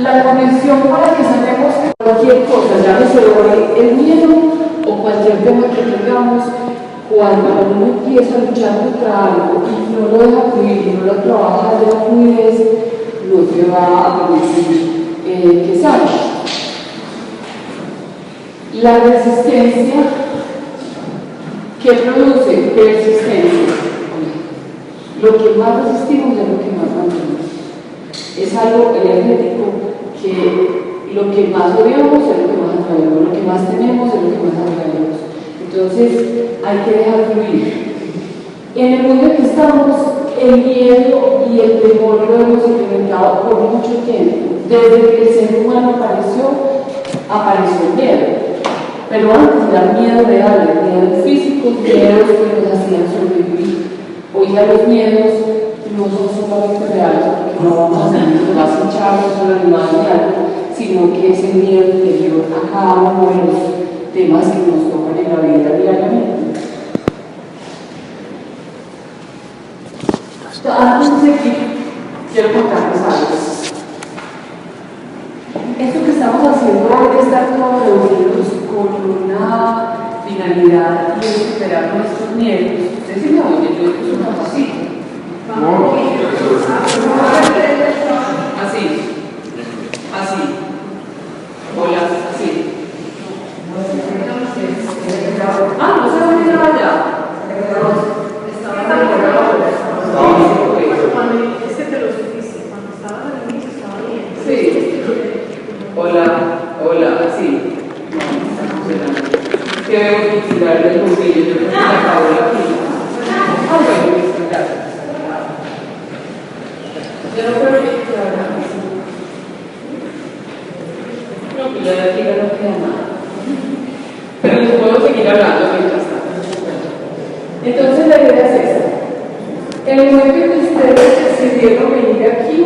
La condición para que sanemos cualquier cosa, llámese hoy el miedo o cualquier tema que tengamos, cuando uno empieza a luchar contra algo y no lo deja fluir y no lo trabaja de la fluidez, no te va a permitir que sane. La resistencia que produce persistencia. Lo que más resistimos es lo que más mantenemos. Es algo energético que lo que más odiamos es lo que más atraemos, lo que más tenemos es lo que más atraemos. Entonces hay que dejar fluir. En el mundo en que estamos, el miedo y el temor lo hemos experimentado por mucho tiempo. Desde que el ser humano apareció el miedo. Pero antes era miedo real, miedos físicos, miedos que nos hacían sobrevivir. Hoy ya los miedos no son solamente reales, porque no vamos a salir más hinchados o animados de algo, sino que es el miedo interior a cada uno de los temas que nos tocan en la vida diariamente. Antes de seguir, quiero contarles algo. Esto que estamos haciendo hoy de estar todos reunidos con una finalidad y es superar nuestros miedos. Ustedes sí me oyen, yo es un capacito. Así. Hola, así. No se va a mirar allá. Es que te lo difícil. Cuando estaba al inicio estaba bien. Sí. Hola, así. Que veo que tirar el bombillo, yo creo que se acabó la pila. Bueno, gracias. Yo no creo que no, pues ya de aquí no queda nada. Pero les puedo seguir hablando mientras tanto. Entonces la idea es esta. En el momento en que ustedes decidieron venir aquí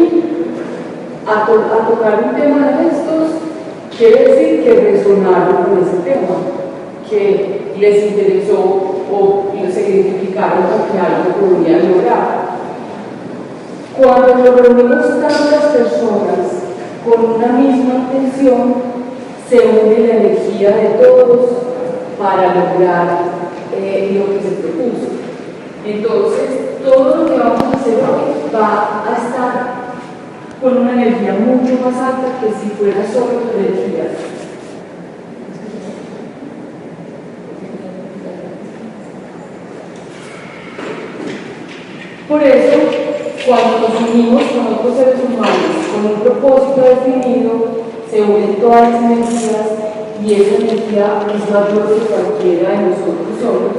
a tocar un tema de estos, quiere decir que resonaron con ese tema, que les interesó o se identificaron con que algo podrían lograr. Cuando nos reunimos tantas personas con una misma intención, se une la energía de todos para lograr lo que se propuso. Entonces, todo lo que vamos a hacer hoy va a estar con una energía mucho más alta que si fuera solo energía. Por eso, cuando nos unimos con otros seres humanos con un propósito definido, se unen todas las energías y esa energía es mayor que cualquiera de nosotros solos.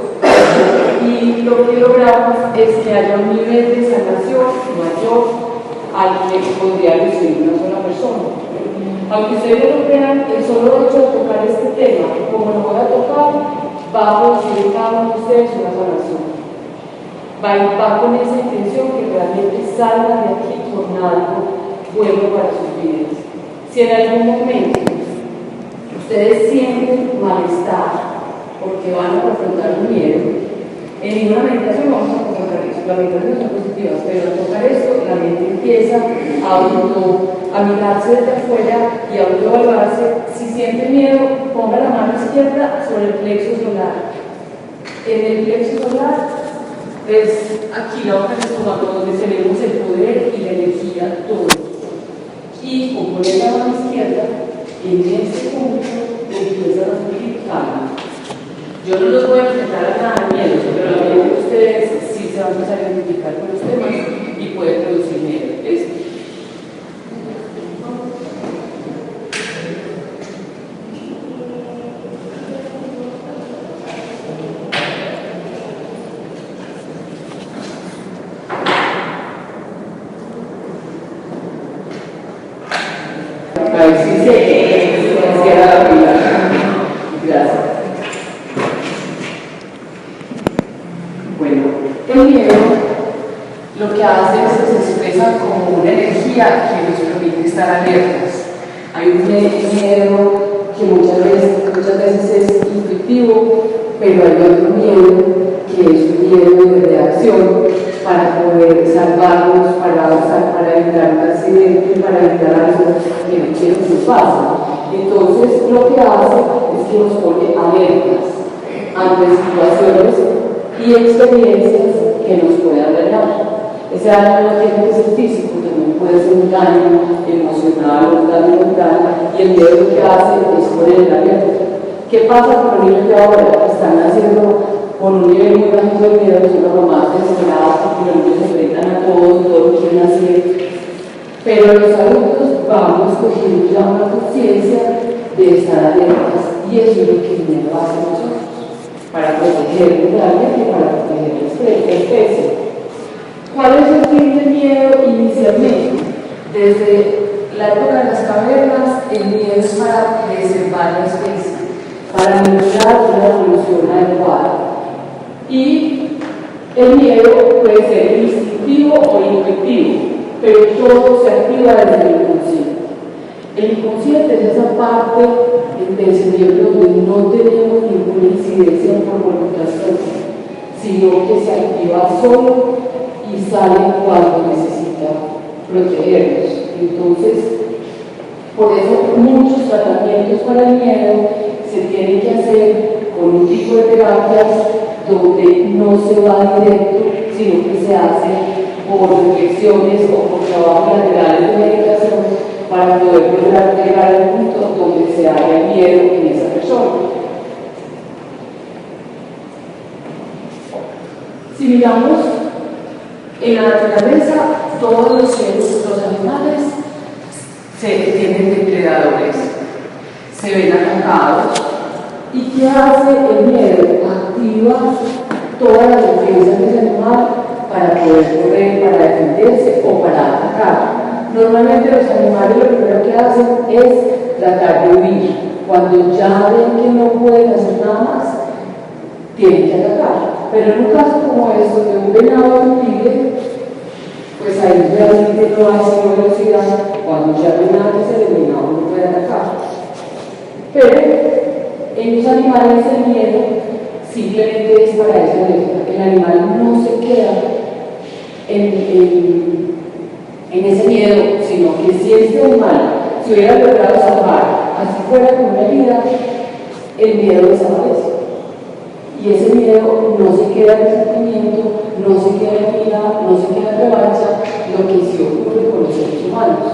Y lo que logramos es que haya un nivel de sanación mayor al que podría recibir una sola persona. Aunque ustedes no lo crean, el solo hecho de tocar este tema, como lo voy a tocar, va a producir en cada uno de ustedes una sanación. Va con esa intención que realmente salgan de aquí con algo bueno para sus vidas. Si en algún momento ustedes sienten malestar porque van a confrontar un miedo, en ninguna meditación vamos a confrontar eso. Las meditaciones son positivas, pero al tocar esto, la mente empieza a mirarse desde afuera y a autoevaluarse. Si siente miedo, ponga la mano izquierda sobre el plexo solar. En el plexo solar es aquí la hoja del estómago donde tenemos el poder y la energía todos. Y con poner la mano izquierda, en este punto empieza a sentir calma. Yo no los voy a enfrentar a nada de miedo, pero la mayoría de ustedes sí se van a empezar a identificar con los temas y pueden producir miedo. ¿Listo? A ver si se cierra la pila. Gracias. Bueno, el miedo lo que hace es que se expresa como una energía que nos permite estar alertas. Hay un miedo que muchas veces es intuitivo, pero hay otro miedo que es un miedo de reacción para poder salvarnos, para evitar un accidente, para evitar algo que no quiero que pase. Entonces, lo que hace es que nos pone alertas ante situaciones y experiencias que nos puedan dañar. Ese daño no tiene que ser físico, también puede ser un daño emocional, un daño mental, y el miedo lo que hace es poner en alerta. ¿Qué pasa con los niños de ahora que están naciendo con un nivel muy bajo de miedo? Son las mamás desesperadas porque los niños se enfrentan a todo quieren hacer. Pero los adultos vamos cogiendo ya una conciencia de estar alertas, y eso es lo que el miedo hace a nosotros, para protegernos de alguien y para proteger la especie. ¿Cuál es el fin del miedo inicialmente? Desde la época de las cavernas, el miedo es para preservar la especie, para lograr una evolución adecuada. Y el miedo puede ser instintivo o intuitivo, pero todo se activa desde el inconsciente. El inconsciente es esa parte del cerebro donde no tenemos ninguna incidencia por voluntad, sino que se activa solo y sale cuando necesita protegernos. Entonces, por eso muchos tratamientos para el miedo se tienen que hacer con un tipo de terapias donde no se va directo, sino que se hace por reflexiones o por trabajos laterales de medicación para poder lograr llegar al punto donde se haga el miedo en esa persona. Si miramos en la naturaleza, todos los seres, los animales, tienen depredadores, se ven atacados. ¿Y qué hace el miedo? Activa toda la defensa de ese animal para poder correr, para defenderse o para atacar. Normalmente los animales lo primero que hacen es tratar de huir. Cuando ya ven que no pueden hacer nada más, tienen que atacar. Pero en un caso como este, de un venado y un tigre, pues ahí realmente no hay sino velocidad. Cuando ya ven antes el venado no puede atacar. Pero en los animales el miedo simplemente es para esa alerta. El animal no se queda en ese miedo, sino que si este animal se hubiera logrado salvar, así fuera con una herida, el miedo desaparece. Y ese miedo no se queda en sentimiento, no se queda en ira, no se queda en revancha, lo que sí ocurre con los seres humanos.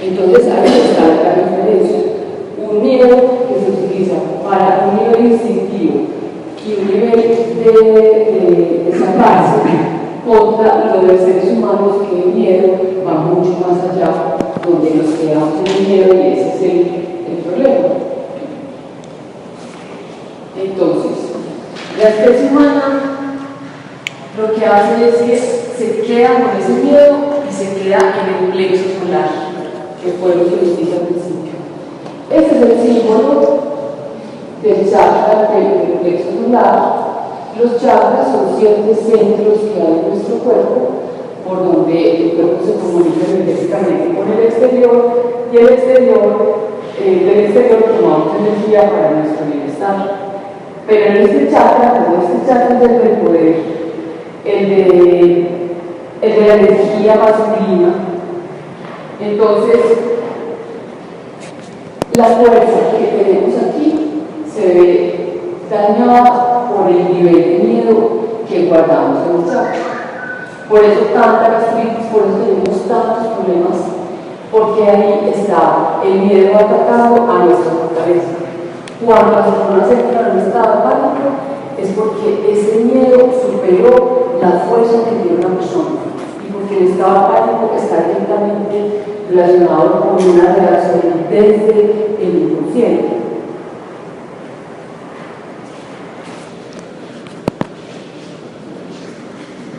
Entonces ahí está la diferencia. Un miedo que se utiliza para un nivel instintivo y un nivel de sacarse contra lo de los seres humanos, que el miedo va mucho más allá, donde nos quedamos en el miedo, y ese es el problema. Entonces, la especie humana lo que hace es que se queda con ese miedo y se queda en el plexo solar, que fue lo que les dije al principio. Este es el símbolo del chakra del plexo solar. Los chakras son 7 centros que hay en nuestro cuerpo, por donde el cuerpo se comunica energéticamente con el exterior, y del exterior tomamos energía para nuestro bienestar. Pero en este chakra, como este chakra es el del poder, el de la energía masculina, entonces la fuerza que tenemos aquí se ve dañada por el nivel de miedo que guardamos en el chakra. Por eso tanta gastritis, por eso tenemos tantos problemas, porque ahí está el miedo atacando a nuestra fortaleza. Cuando las personas entran en un estado de pánico, es porque ese miedo superó la fuerza que tiene una persona, y porque el estado de pánico está directamente relacionado con una reacción desde el inconsciente.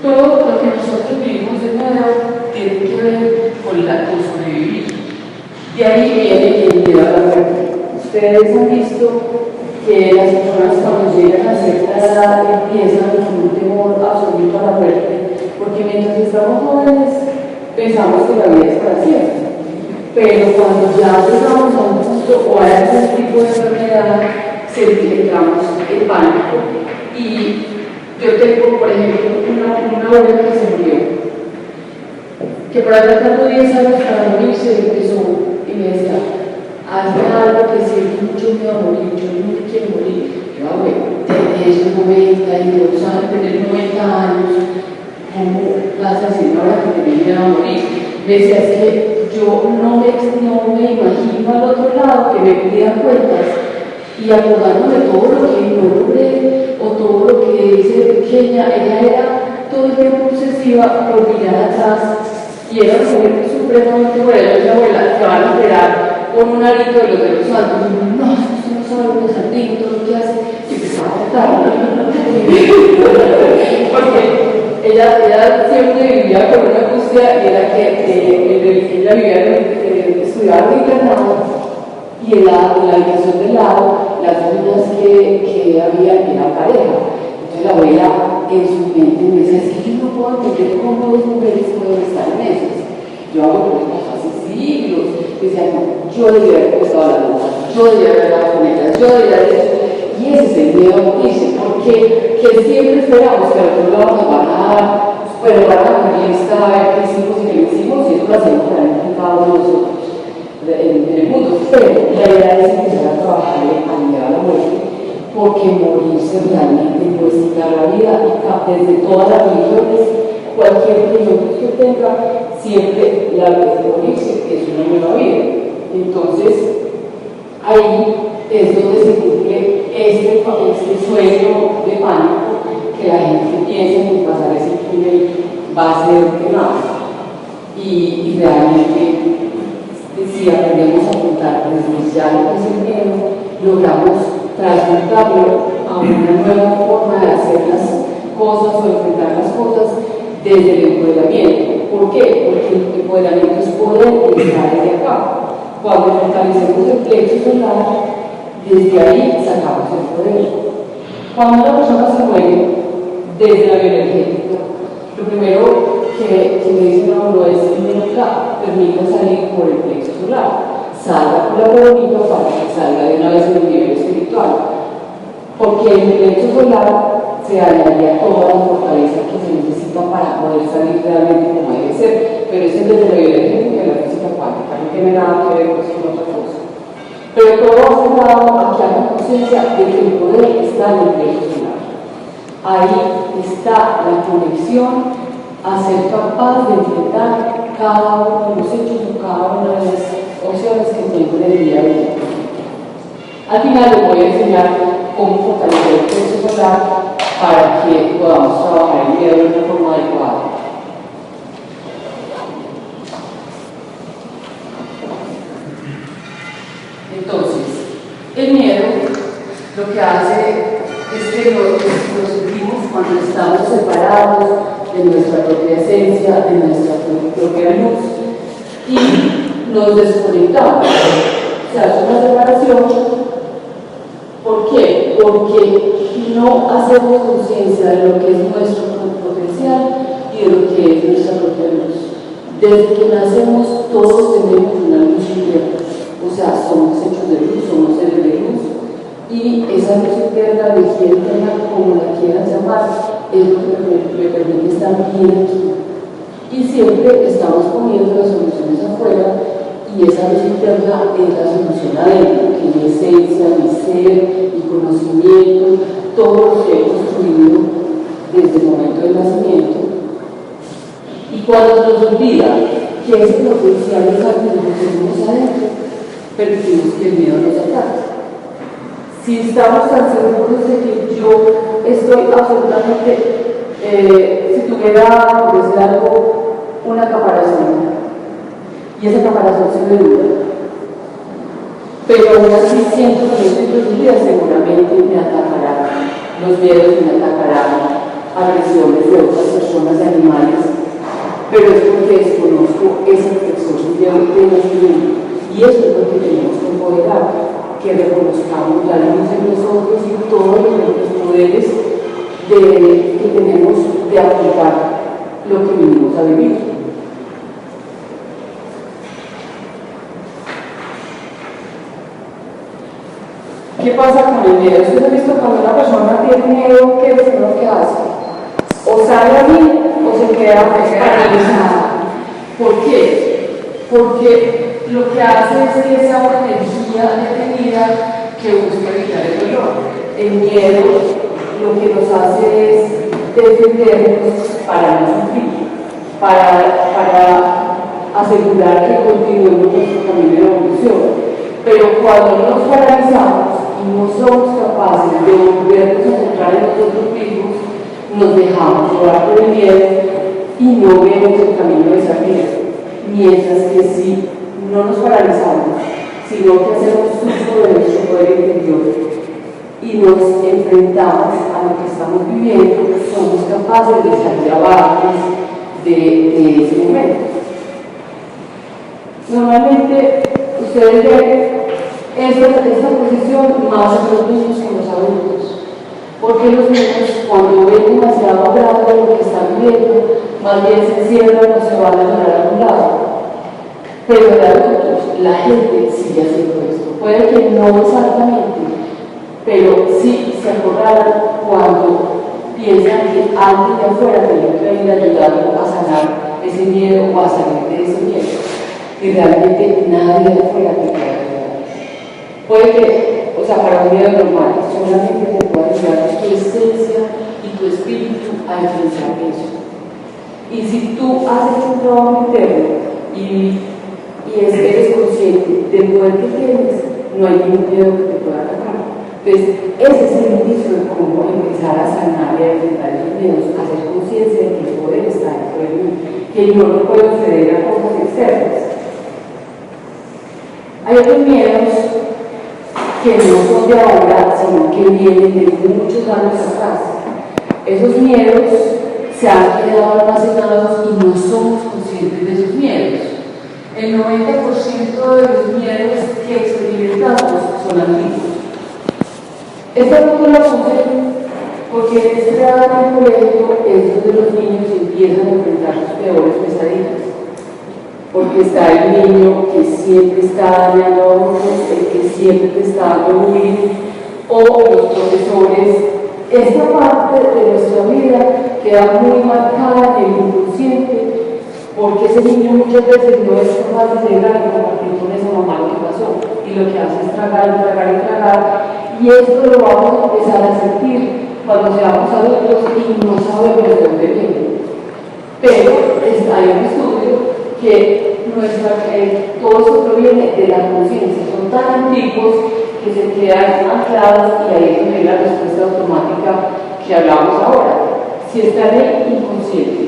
Todo lo que nosotros vivimos de miedo tiene que ver con sobrevivir. De ahí viene el miedo a la muerte. Ustedes han visto que las personas cuando llegan a cierta edad empiezan con un temor absoluto a la muerte, porque mientras estamos jóvenes pensamos que la vida es para siempre. Pero cuando ya llegamos a un punto o a ese tipo de enfermedad, entramos en pánico, y Yo tengo, por ejemplo, una abuela que se murió, que por haber tardado 10 años para morirse empezó y me decía, hazme algo que siento mucho miedo a morir, yo no me quiero morir. Yo, abuela, tenés 92 años, tener 90 años, ¿cómo vas a decir ahora que tenés miedo a morir? Me decía, es que yo no me imagino al otro lado que me pidan cuentas y acordándome de todo lo que no logré o todo lo que hice de pequeña. Ella era todo el tiempo obsesiva por mirar atrás y era una mujer supremamente buena. Yo, abuela, te van a esperar con un arito de los dedos santos. Y yo, no, usted no sabe lo santito, lo que hace. Y empezaba a tratar. Porque ella siempre vivía con una angustia y era que ella vivía estudiaba en internado y en la habitación del lado las niñas que había eran pareja. Entonces la abuela en su mente me decía, es que yo no puedo entender cómo dos mujeres pueden estar en eso. Yo hago cosas hace siglos. Decía, no, yo debía haber puesto a la luz, yo debía haber hablado con ellas, yo debía haber hecho. Y ese es el miedo a morirse, porque que siempre esperamos que al otro lado nos van a dar, pero van a morir esta vez que hicimos y que no hicimos, y eso lo hacemos realmente cada uno de nosotros en el mundo. Pero la idea es empezar a trabajar a miedo a la muerte, porque morirse realmente no es quitar la vida, y desde todas las religiones, cualquier religión que usted tenga, siempre la vez de morirse es una nueva vida. Entonces, ahí es donde se cumple este sueño de pánico que la gente piensa que pasar ese túnel va a ser quemado. Y realmente, si aprendemos a contar desde ya lo que es el miedo, logramos transmutarlo a una nueva forma de hacer las cosas o enfrentar las cosas desde el empoderamiento. ¿Por qué? Porque el empoderamiento es poder y está desde acá. Cuando fortalecemos el plexo solar, desde ahí sacamos el poder. Cuando una persona se muere, desde la bioenergética, lo primero que le dicen a uno es, nunca permita salir por el plexo solar, salga por la coronita para que salga de una vez en el nivel espiritual, porque en el plexo solar se hallaría toda la fortaleza que se necesita para poder salir realmente como debe ser, pero eso es desde la bioenergética y la física cuántica, no tiene nada que ver con otra cosa. Pero todo ha centrado a que haga conciencia de que el poder está en el plexo solar. Ahí está la conexión a ser capaz de enfrentar cada uno de los hechos o cada una de las opciones que tengo en el día a día. Al final les voy a enseñar cómo fortalecer el plexo solar para que podamos trabajar el miedo de una forma adecuada. Entonces, el miedo lo que hace es que lo sentimos cuando estamos separados de nuestra propia esencia, de nuestra propia luz, y nos desconectamos. O sea, es una separación. ¿Por qué? Porque no hacemos conciencia de lo que es nuestro potencial y de lo que es nuestra propia luz. Desde que nacemos, todos tenemos una luz interna. O sea, somos hechos de luz, somos seres de luz, y esa luz interna, de quien tenga, como la quieran llamar, es lo que me permite estar bien aquí. Y siempre estamos poniendo las soluciones afuera, y esa luz interna es la solución adentro, que es mi esencia, mi ser, mi conocimiento, todo lo que he construido desde el momento del nacimiento. Y cuando nos olvida que ese potencial es algo que tenemos adentro, permitimos que el miedo nos ataque. Si estamos tan seguros de que yo estoy absolutamente, si tuviera, por decir algo, una caparazón, y esa caparazón se me dura, pero aún así siento que dentro de mi vida seguramente me atacarán los miedos, me atacarán agresiones de otras personas, de animales, pero es porque desconozco esa protección de nacimiento. Y eso es lo que tenemos que empoderar, que reconozcamos la luz en nosotros y todos los poderes que tenemos de aplicar lo que vinimos a vivir. ¿qué pasa con el miedo? Ustedes han visto cuando una persona tiene miedo, ¿qué es lo que hace? O sale a mí o se queda paralizada. ¿Por qué? Porque lo que hace es que esa energía detenida que busca evitar el dolor. El miedo lo que nos hace es defendernos para no sufrir, para asegurar que continuemos nuestro camino de evolución. Pero cuando nos paralizamos y no somos capaces de volvernos a centrar en nosotros mismos, nos dejamos llevar por el miedo y no vemos el camino de salida. Mientras que si no nos paralizamos, sino que hacemos uso de nuestro poder interior y nos enfrentamos a lo que estamos viviendo, somos capaces de salir avantes de ese momento. Normalmente ustedes ven esta posición más en los niños que en los adultos, porque los niños cuando ven demasiado grande lo que están viviendo, más bien se encierran o se van a llorar a un lado. Pero de adultos, la gente sigue haciendo esto. Puede que no exactamente, pero sí se acordaran cuando piensan que alguien de afuera tiene que venir a ayudarlo a sanar ese miedo o a salir de ese miedo. Y realmente nadie de afuera te puede ayudar. Puede que, para un miedo normal, solamente te puede ayudar tu esencia y tu espíritu a enfrentar eso. Y si tú haces un trabajo interno y eres consciente del poder que tienes, no hay ningún miedo que te pueda atacar. Entonces, ese es el inicio de cómo empezar a sanar y a enfrentar esos miedos, a hacer conciencia de que el poder está dentro de mí, que no lo puedo ceder a cosas externas. Hay otros miedos que no son de ahora, sino que vienen de muchos años atrás. Esos miedos se han quedado almacenados y no somos conscientes de esos miedos. El 90% de los miedos que experimentamos son antiguos. Esta foto la puse porque en esta edad del colegio es donde los niños empiezan a enfrentar sus peores pesadillas. Porque está el niño que siempre está dañando a otros, el que siempre te está dando bullying, o los profesores. Esta parte de nuestra vida queda muy marcada en el inconsciente, porque ese niño muchas veces no es capaz de llegar y compartir con esa mamá lo que pasó, y lo que hace es tragar y tragar y tragar, y esto lo vamos a empezar a sentir cuando seamos adultos y no sabemos de dónde viene. Pero hay un estudio que todo esto proviene de la conciencia, son tan antiguos que se quedan anclados y ahí es donde la respuesta automática que hablamos ahora. Si está en el inconsciente,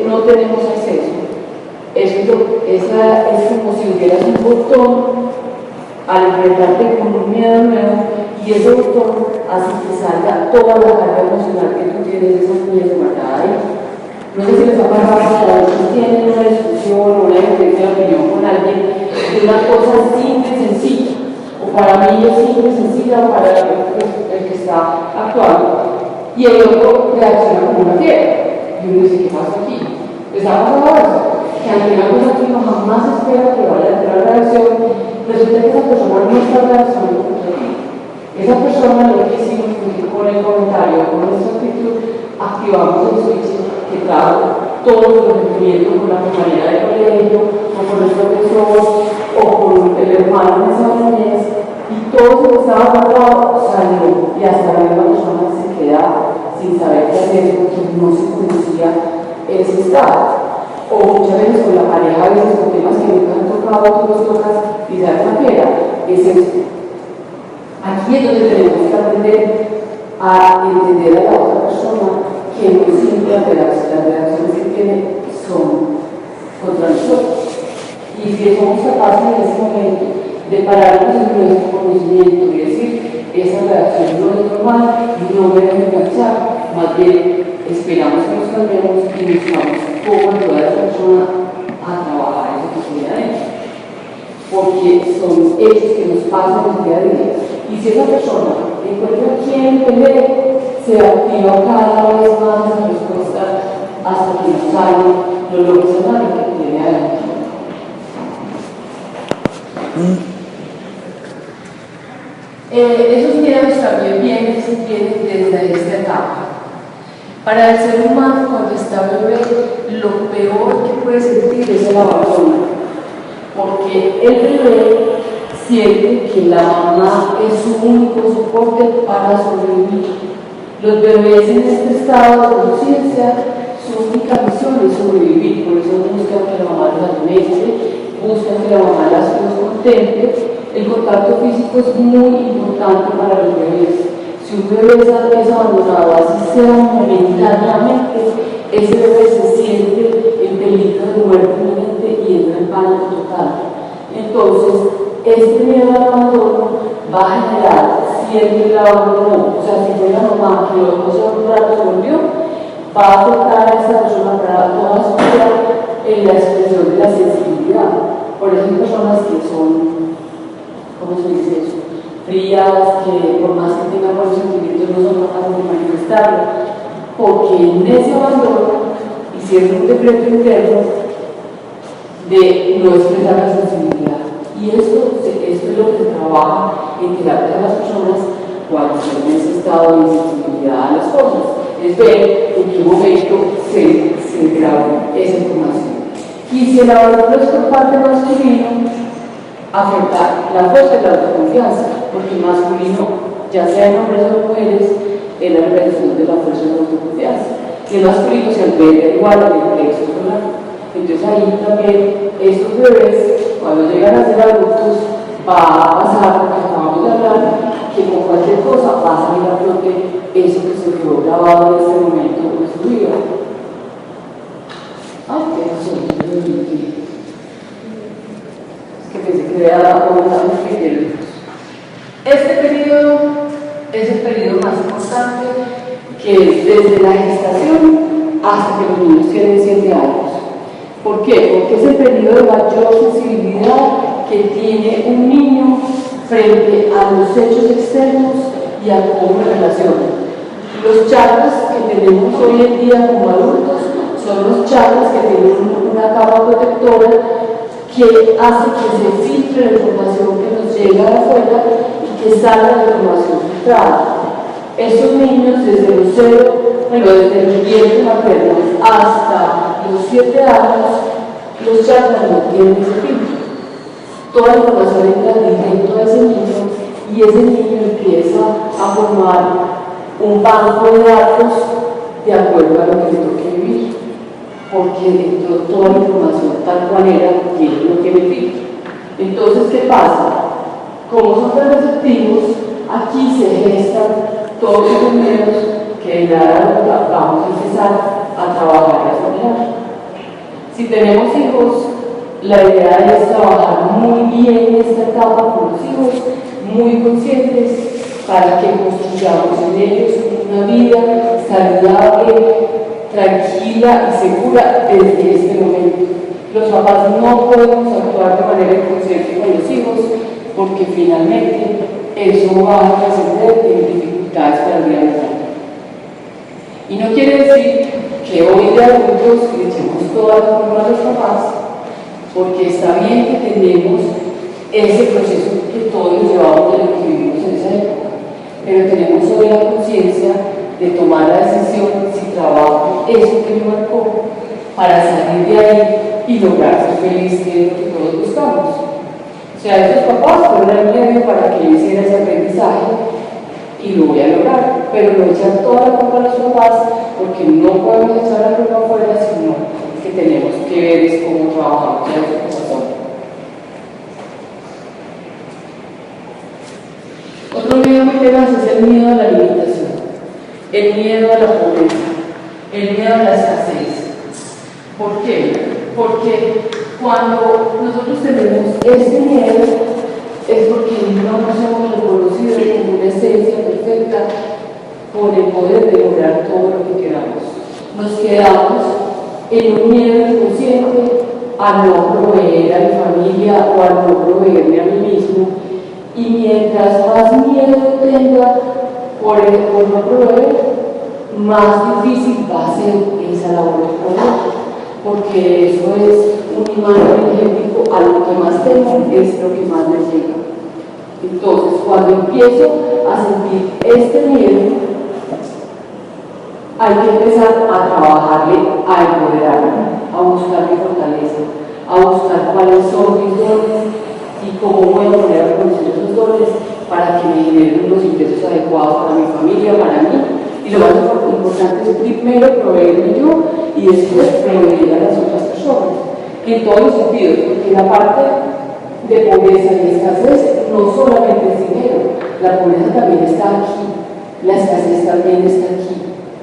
no tenemos acceso. Es como si hubieras un botón al enfrentarte con un miedo nuevo y ese botón hace que salga toda la carga emocional que tú tienes de esa niñez guardada ahí. No sé si les ha pasado que a veces tienen una discusión o una diferencia de opinión con alguien de una cosa simple y sencilla, o para mí es simple y sencilla o para el que está actuando, y el otro reacciona como una fiera. Y uno dice, ¿qué pasa aquí? ¿Les ha pasado eso? Que ante una cosa que uno jamás espera que vaya a tener la reacción, resulta que esa persona no está reaccionando contra ti. Esa persona lo que hicimos con el comentario, con nuestra actitud, activamos el switch que trajo todos los sentimientos con la compañera de colegio, o con el profesor, o con el hermano de esa niñez, y todo eso que estaba guardado salió, y hasta la misma persona se queda sin saber qué hacer porque no se conocía ese estado. O muchas veces con la pareja, a veces con temas que nunca han tocado, tú los tocas y sabes la fiera, es eso. Aquí es donde tenemos que aprender a entender a la otra persona que no siempre las reacciones que tiene son contra nosotros. Y si somos capaces en ese momento de pararnos en nuestro conocimiento y decir, esa reacción no es normal y no me debe enganchar, más bien esperamos que nos cambiemos y buscamos cómo ayudar a esa persona a trabajar eso que tiene adentro. Porque son hechos que nos pasan en el día a día. Y si esa persona encuentra quién entender, se activa cada vez más la respuesta hasta que nos sale lo emocional que tiene adentro. también viene desde esta etapa. Para el ser humano, cuando está bebé, lo peor que puede sentir es el abandono, porque el bebé siente que la mamá es su único soporte para sobrevivir. Los bebés en este estado de conciencia, su única misión es sobrevivir, por eso buscan que la mamá los alimente, buscan que la mamá los contemple. El contacto físico es muy importante para los bebés. Si un bebé es abandonado, así sea momentáneamente, ese bebé se siente en peligro de muerte inminente y entra en pánico total. Entonces, este miedo al abandono va a generar siempre el abandono. O sea, si fue la mamá que lo dejó solo un rato y volvió, va a afectar a esta persona para toda su vida en la expresión de la sensibilidad. Por ejemplo, personas que son, ¿cómo se dice eso?, frías, que por más que tengan buenos sentimientos no son capaces de manifestarlo, porque en ese abandono hicieron un decreto interno de no expresar la sensibilidad. Y esto es lo que se trabaja en terapia de las personas cuando están en ese estado de insensibilidad a las cosas. Es ver en qué momento se graba esa información. Y si el abandono es por parte masculino, afectar la fuerza de la autoconfianza, porque el masculino, ya sea en hombres o mujeres, es la representación de la fuerza de la autoconfianza. Y el masculino se alberga igual en el texto solar. Entonces ahí también estos bebés, cuando llegan a ser adultos, va a pasar lo que acabamos de hablar, que con cualquier cosa va a salir a flote eso que se quedó grabado en este momento de su vida. Ay, qué razón, que pensé que era un criterio. Este periodo es el periodo más importante, que es desde la gestación hasta que los niños tienen 7 años. ¿Por qué? Porque es el periodo de mayor sensibilidad que tiene un niño frente a los hechos externos y a cómo se relaciona. Los chakras que tenemos hoy en día como adultos son los chakras que tienen una capa protectora que hace que se filtre la información que nos llega de afuera y que salga la información filtrada. Esos niños desde los 0, desde el vientre materno hasta los 7 años, los chakras no tienen ese filtro. Toda la información entra directo a ese niño y ese niño empieza a formar un banco de datos de acuerdo a lo que le toque vivir, porque dentro de toda la información tal cual era no tiene filtro. Entonces, ¿qué pasa? Como son tan receptivos, aquí se gestan todos esos miedos que en la edad vamos a empezar a trabajar y a soñar. Si tenemos hijos, la idea es trabajar muy bien esta etapa con los hijos, muy conscientes, para que construyamos en ellos una vida saludable, tranquila y segura desde este momento. Los papás no podemos actuar de manera inconsciente con los hijos porque finalmente eso va a trascender en dificultades para el día de mañana. Y no quiere decir que hoy de adultos le echemos toda la culpa a los papás, porque está bien que tenemos ese proceso que todos llevamos de lo que vivimos en esa época, pero tenemos hoy la conciencia de tomar la decisión si trabajo eso que me marcó para salir de ahí y lograr ser feliz, que es lo que todos buscamos. O sea, esos papás fueron el medio para que yo hiciera ese aprendizaje y lo voy a lograr, pero no echar toda la culpa a los papás porque no podemos echar la culpa afuera, sino que tenemos que ver es cómo trabajamos en esa persona. Otro miedo muy tenaz es el miedo a la limitación, el miedo a la pobreza, el miedo a la escasez. ¿Por qué? Porque cuando nosotros tenemos este miedo es porque no nos hemos reconocido como una esencia perfecta con el poder de lograr todo lo que queramos. Nos quedamos en un miedo inconsciente a no proveer a mi familia o a no proveerme a mí mismo, y mientras más miedo tenga por no proveer, más difícil va a ser esa labor de proveer, porque eso es un imán energético. A lo que más tengo es lo que más me llega. Entonces, cuando empiezo a sentir este miedo, hay que empezar a trabajarle, a empoderarme, a buscar mi fortaleza, a buscar cuáles son mis dones y cómo voy a poner a conocer esos dones para que me generen unos ingresos adecuados para mi familia, para mí. Y lo más importante es primero proveerme yo y después proveer a las otras personas, en todos los sentidos, porque la parte de pobreza y escasez no solamente es dinero, la pobreza también está aquí, la escasez también está aquí.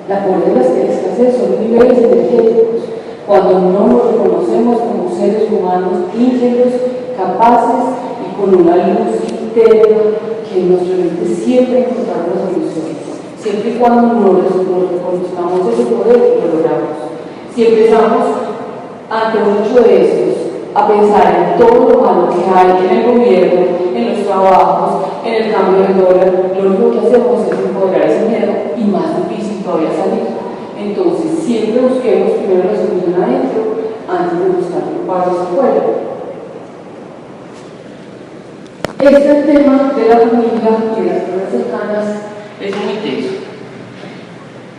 La pobreza y la escasez son niveles energéticos. Cuando no nos reconocemos como seres humanos íntegros, capaces y con una luz interna que nos permite siempre encontrar una solución. Siempre y cuando nos reconozcamos ese poder, lo logramos. Si empezamos ante un hecho de estos a pensar en todo lo malo que hay en el gobierno, en los trabajos, en el cambio de dólar, lo único que hacemos es empoderar ese miedo y más difícil todavía salir. Entonces, siempre busquemos primero la solución adentro antes de buscar culpables afuera. Este tema de la familia y de las personas cercanas es muy tenso.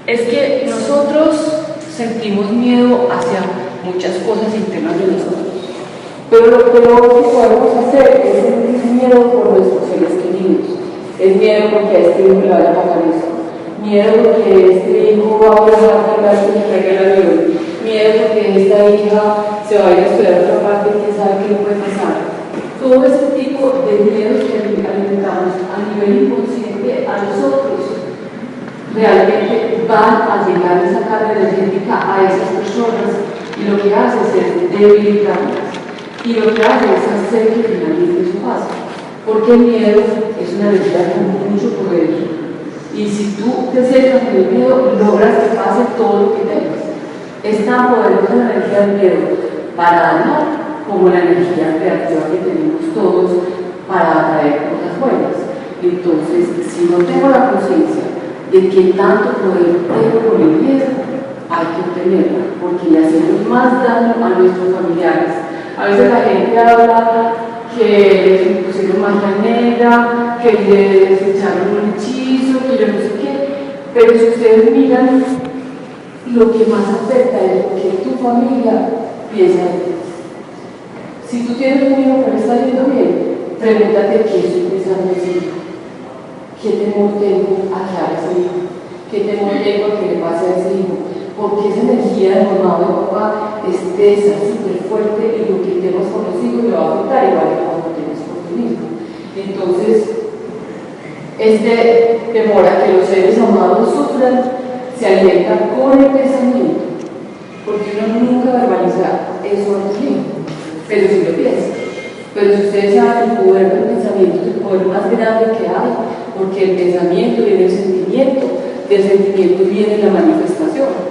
Es que nosotros sentimos miedo hacia muchas cosas internas de nosotros. Pero lo peor que podemos hacer es sentir miedo por nuestros seres queridos. Es miedo porque a este hijo le vaya a pasar eso. Miedo porque este hijo va a viajar a cargar y se traiga el avión. Miedo porque esta hija se va a ir a estudiar a otra parte y quién sabe qué le puede pasar. Todo ese tipo de miedos que alimentamos a nivel inconsciente a nosotros realmente van a llegar esa carga energética a esas personas y lo que hace es debilitarlas. Y lo que hace es hacer que finalmente eso pase. Porque el miedo es una energía con mucho poder. Y si tú te centras en el miedo, logras que pase todo lo que tengas. Es tan poderosa la energía del miedo para dañar como la energía creativa que tenemos todos para atraer cosas buenas. Entonces, si no tengo la conciencia de que tanto poder tengo con el miedo, hay que obtenerla, porque le hacemos más daño a nuestros familiares. A veces la gente habla que le pusieron magia negra, que le echaron un hechizo, que yo no sé qué, pero si ustedes miran, lo que más afecta es que tu familia piensa en ti. Si tú tienes un hijo que no está yendo bien, pregúntate qué estoy pensando en ese hijo, qué temor tengo a que haga ese hijo, qué temor tengo a que le pase a ese hijo. Porque esa energía de mamá o de papá es tensa, súper fuerte y lo que tengas con los hijos le va a afectar igual que cuando tienes con tu mismo. Entonces, este temor a que los seres amados sufran se alimenta con el pensamiento, porque uno nunca verbaliza eso a los hijos, pero sí lo piensa. Pero si ustedes saben el poder del pensamiento es el poder más grande que hay, porque el pensamiento viene del sentimiento viene la manifestación.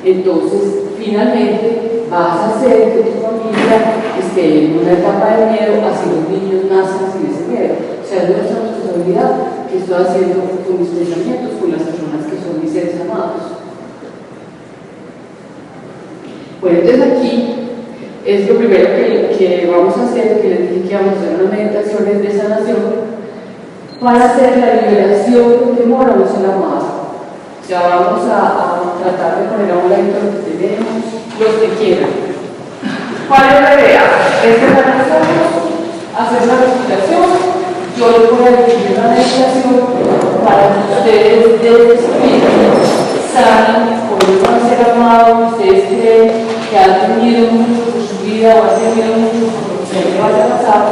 Entonces, finalmente, vas a hacer que tu familia esté en una etapa de miedo, así los niños nacen sin ese miedo. O sea, es nuestra responsabilidad que estoy haciendo con mis pensamientos, con las personas que son mis seres amados. Bueno, entonces aquí es lo primero que vamos a hacer, que les dije que vamos a hacer unas meditaciones de sanación para hacer la liberación del temor a no ser amado. Ya vamos a tratar de poner a un ladito lo que tenemos, los que quieran. ¿Cuál es la idea? Es cerrar los ojos, hacer la respiración. Yo les voy a decir una meditación para que ustedes desde su vida sanen, vuelvan a ser amados. Ustedes creen que han tenido mucho por su vida o han tenido mucho por lo que le vaya a pasar,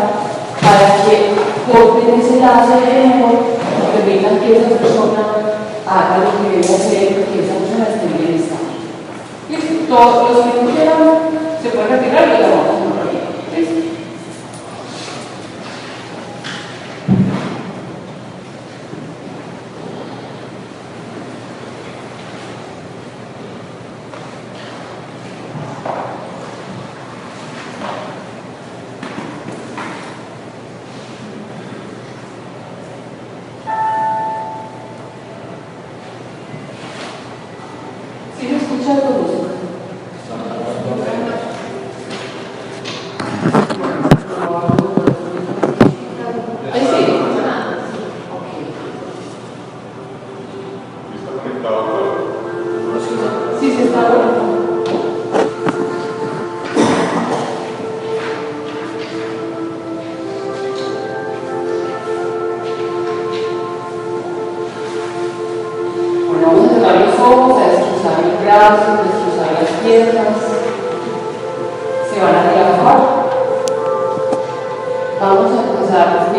para que corten ese lazo de amor y permitan que esa persona haga lo que debe hacer, que esa persona esté bien estable. ¿Listo? Todos los que no quieran se pueden retirar y lo vamos a hacer. ¿Listo?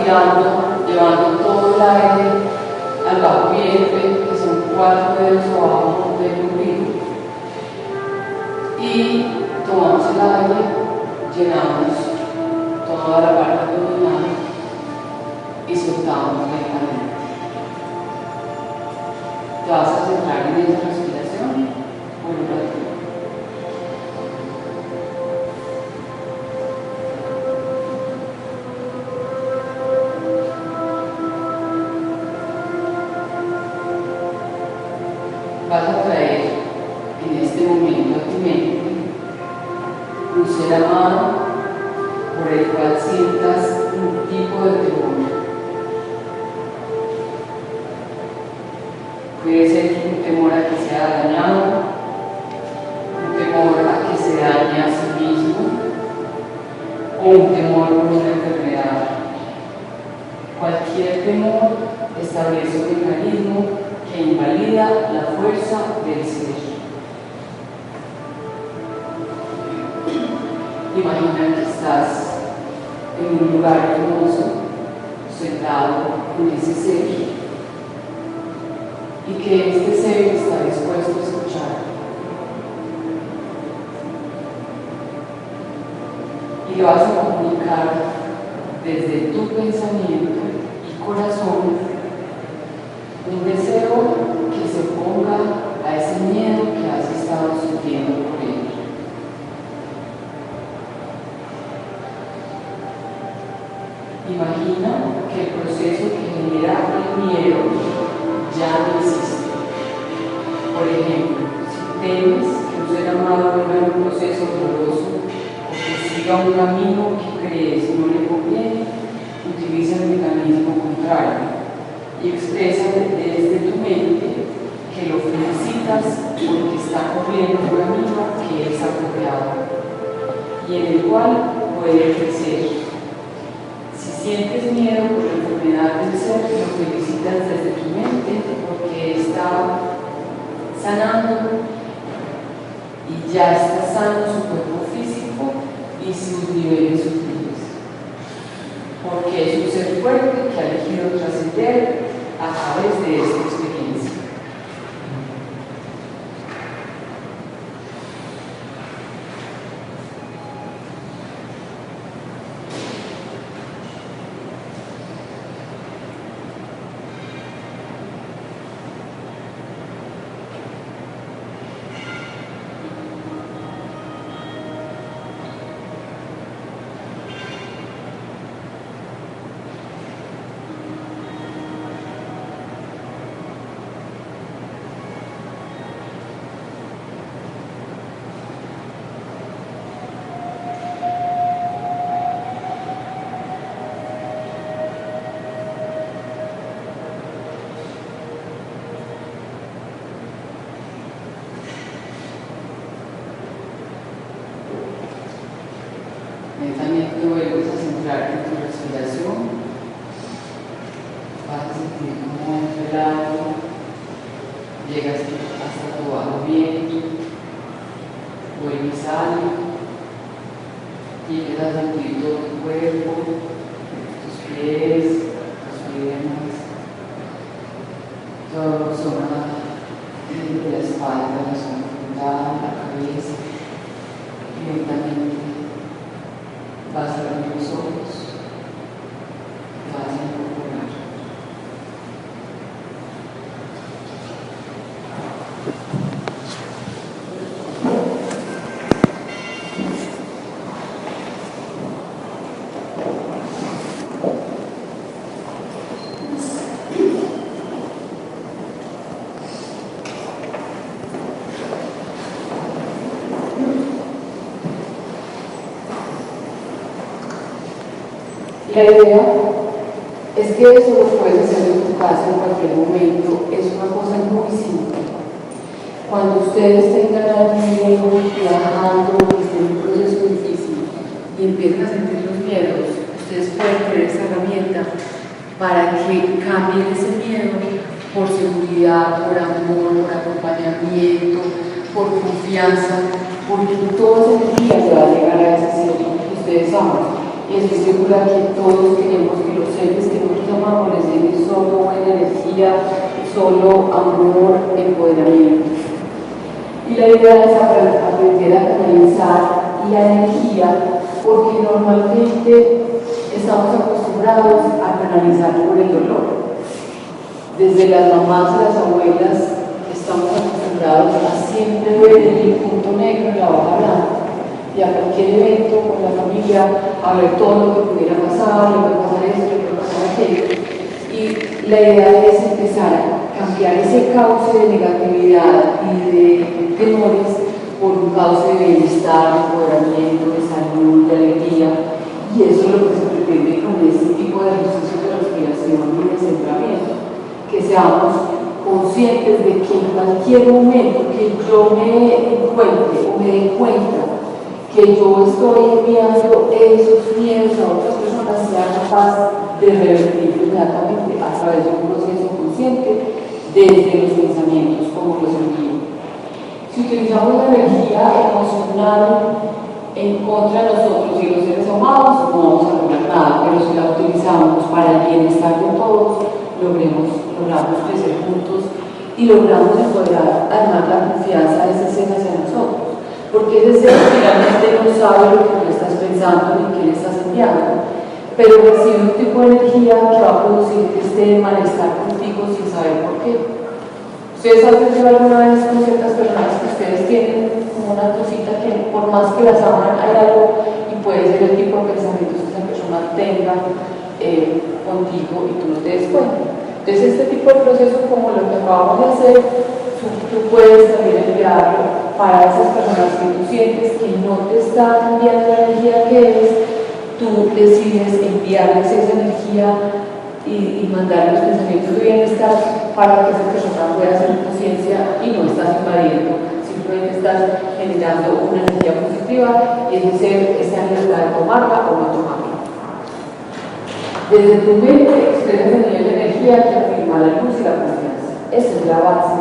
respirando, llevando todo el aire al bajo vientre, que son 4 dedos abajo del ombligo. Y tomamos el aire, llenamos toda la parte abdominal y soltamos lentamente. ¿Te vas a centrar en esa respiración o en la tuya? Vas a traer en este momento a tu mente un ser amado por el cual sientas un tipo de temor. Puede ser un temor a que sea dañado, un temor a que se dañe a sí mismo o un temor por una enfermedad. Cualquier temor establece un mecanismo que invalida la fuerza del ser. Imagina que estás en un lugar hermoso, sentado con ese ser, y que este ser está dispuesto a escuchar. Y le vas a comunicar desde tu pensamiento y corazón un deseo que se oponga a ese miedo que has estado sintiendo por él. Imagina que el proceso que genera el miedo ya no existe. Por ejemplo, si temes que un ser amado venga en un proceso doloroso o que siga un camino que crees no le conviene, utiliza el mecanismo contrario y expresa desde tu mente que lo felicitas porque está corriendo un camino que es apropiado y en el cual puede crecer. Si sientes miedo por la enfermedad del ser, lo felicitas desde tu mente porque está sanando y ya está sano su cuerpo físico y sus niveles sutiles. Porque es un ser fuerte que ha elegido trascender a través de esta experiencia. Lentamente vuelves a centrarte en tu respiración. Vas a sentir como el aire llegas hasta tu bajo vientre, vuelves sale y empiezas a sentir todo tu cuerpo, tus pies, tus piernas, toda la zona de la espalda, la zona frontal, la cabeza. Y lentamente vas a abrir los ojos, vas a incorporar. La idea es que eso lo puedes hacer en tu casa en cualquier momento, es una cosa muy simple. Cuando ustedes tengan alguien viajando, que estén en un proceso difícil y empiecen a sentir los miedos, ustedes pueden tener esa herramienta para que cambien ese miedo por seguridad, por amor, por acompañamiento, por confianza, porque toda esa energía se va a llegar a ese ser que ustedes aman. y estoy segura que todos queremos que los seres que nosotros amamos les den solo buena energía, solo amor, empoderamiento. Y la idea es aprender a canalizar la energía, porque normalmente estamos acostumbrados a canalizar por el dolor. Desde las mamás y las abuelas estamos acostumbrados a siempre ver el punto negro en la hoja blanca, y a cualquier evento con la familia, a ver todo lo que pudiera pasar, le puede pasar esto, le puede pasar aquello. Y la idea es empezar a cambiar ese cauce de negatividad y de temores por un cauce de bienestar, de empoderamiento, de salud, de alegría. Y eso es lo que se pretende con este tipo de ejercicios de respiración y de centramiento. Que seamos conscientes de que en cualquier momento que yo me encuentre o me dé cuenta que yo estoy enviando esos miedos a otras personas, sea capaz de revertirlo inmediatamente a través de un proceso consciente desde los pensamientos, como los envío. Si utilizamos la energía emocional en contra de nosotros y los seres amados, no vamos a lograr nada, pero si la utilizamos para el bienestar de todos, logramos crecer juntos y logramos empoderar además la confianza de ese ser hacia nosotros. Porque ese ser finalmente no sabe lo que tú estás pensando ni qué le estás enviando, pero recibe un tipo de energía que va a producir este malestar contigo sin saber por qué. Ustedes han pensado alguna vez con ciertas personas que ustedes tienen como una cosita que por más que las aman hay algo, y puede ser el tipo de pensamientos que esa persona tenga contigo y tú no te des cuenta. Entonces este tipo de proceso, como lo que acabamos de hacer, tú puedes también enviarlo para esas personas que tú sientes que no te están enviando la energía que es. Tú decides enviarles esa energía y mandarles pensamientos de bienestar para que esa persona pueda hacer conciencia y no estás invadiendo, simplemente estás generando una energía positiva y es decir, esa libertad de tomarla o no tomarla. Desde tu mente expresas el nivel de energía que afirma la luz y la confianza. Esa es la base,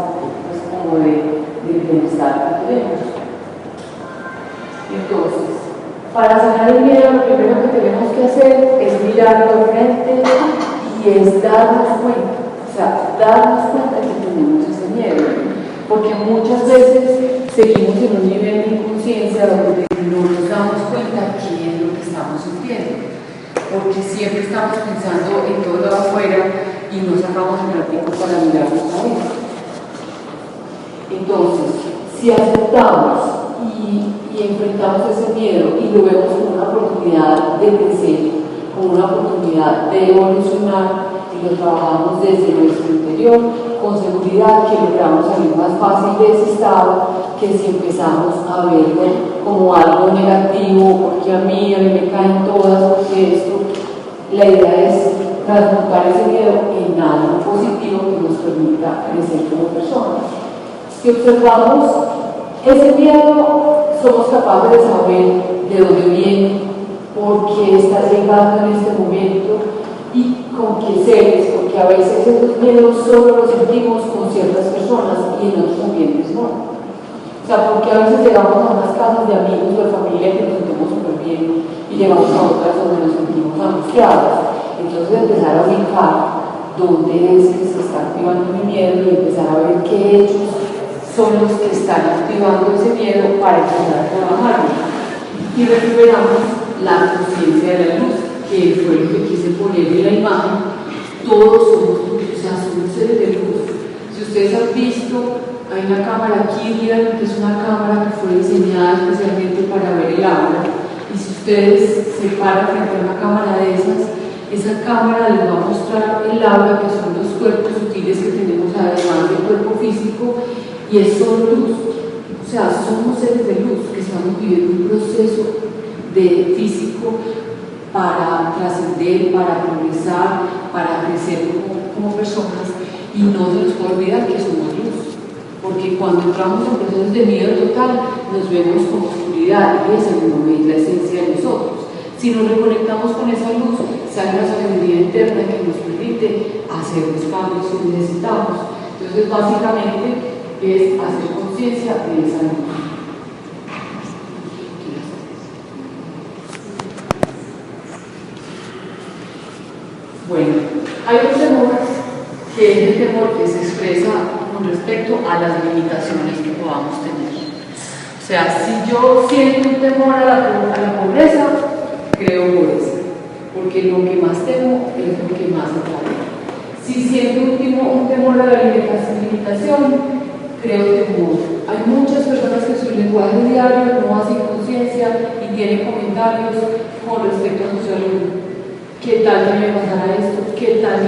pues, como del bienestar que tenemos. Entonces, para sanar el miedo, lo primero que tenemos que hacer es mirarlo de frente y es darnos cuenta. O sea, darnos cuenta que tenemos ese miedo. Porque muchas veces seguimos en un nivel de inconsciencia donde no nos damos cuenta qué es lo que estamos sintiendo. Porque siempre estamos pensando en todo lo de afuera y no sacamos el ratito para mirarnos a eso. Entonces, si aceptamos y enfrentamos ese miedo y lo vemos como una oportunidad de crecer, como una oportunidad de evolucionar y lo trabajamos desde nuestro interior, con seguridad que logramos salir más fácil de ese estado que si empezamos a verlo como algo negativo, porque a mí me caen todas, porque esto. La idea es transmutar ese miedo en algo positivo que nos permita crecer como personas. Si observamos ese miedo, somos capaces de saber de dónde viene, por qué está llegando en este momento y con qué seres, porque a veces esos miedos solo los sentimos con ciertas personas y en otros ambientes no. O sea, porque a veces llegamos a unas casas de amigos o de familia que nos sentimos súper bien y llegamos a otras donde nos sentimos angustiados. Entonces empezar a ubicar dónde es que se está activando mi miedo y empezar a ver qué hechos son los que están activando ese miedo para empezar a trabajarlo. Y recuperamos la conciencia de la luz, que fue lo que quise poner en la imagen. Todos somos luz, o sea, somos seres de luz. Si ustedes han visto, hay una cámara aquí, miren que es una cámara que fue diseñada especialmente para ver el aura. Y si ustedes se paran frente a una cámara de esas, esa cámara les va a mostrar el aura, que son los cuerpos sutiles que tenemos además del cuerpo físico, y es solo luz. O sea, somos seres de luz que estamos viviendo un proceso de físico para trascender, para progresar, para crecer como personas, y no se nos puede olvidar que somos luz. Porque cuando entramos en procesos de miedo total, nos vemos como oscuridad y esa no es la esencia de nosotros. Si nos reconectamos con esa luz, sale la sabiduría interna que nos permite hacer los cambios que necesitamos. Entonces, básicamente, es hacer conciencia de esa luz. Bueno, hay otro temor que es el temor que se expresa con respecto a las limitaciones que podamos tener. O sea, si yo siento un temor a la pobreza, creo pobreza, porque lo que más temo es lo que más atrae. Si siento un temor a la limitación, creo temor. Hay muchas personas que su lenguaje diario no hacen conciencia y tienen comentarios con respecto a su salud. ¿Qué tal que me pasara esto? ¿Qué tal?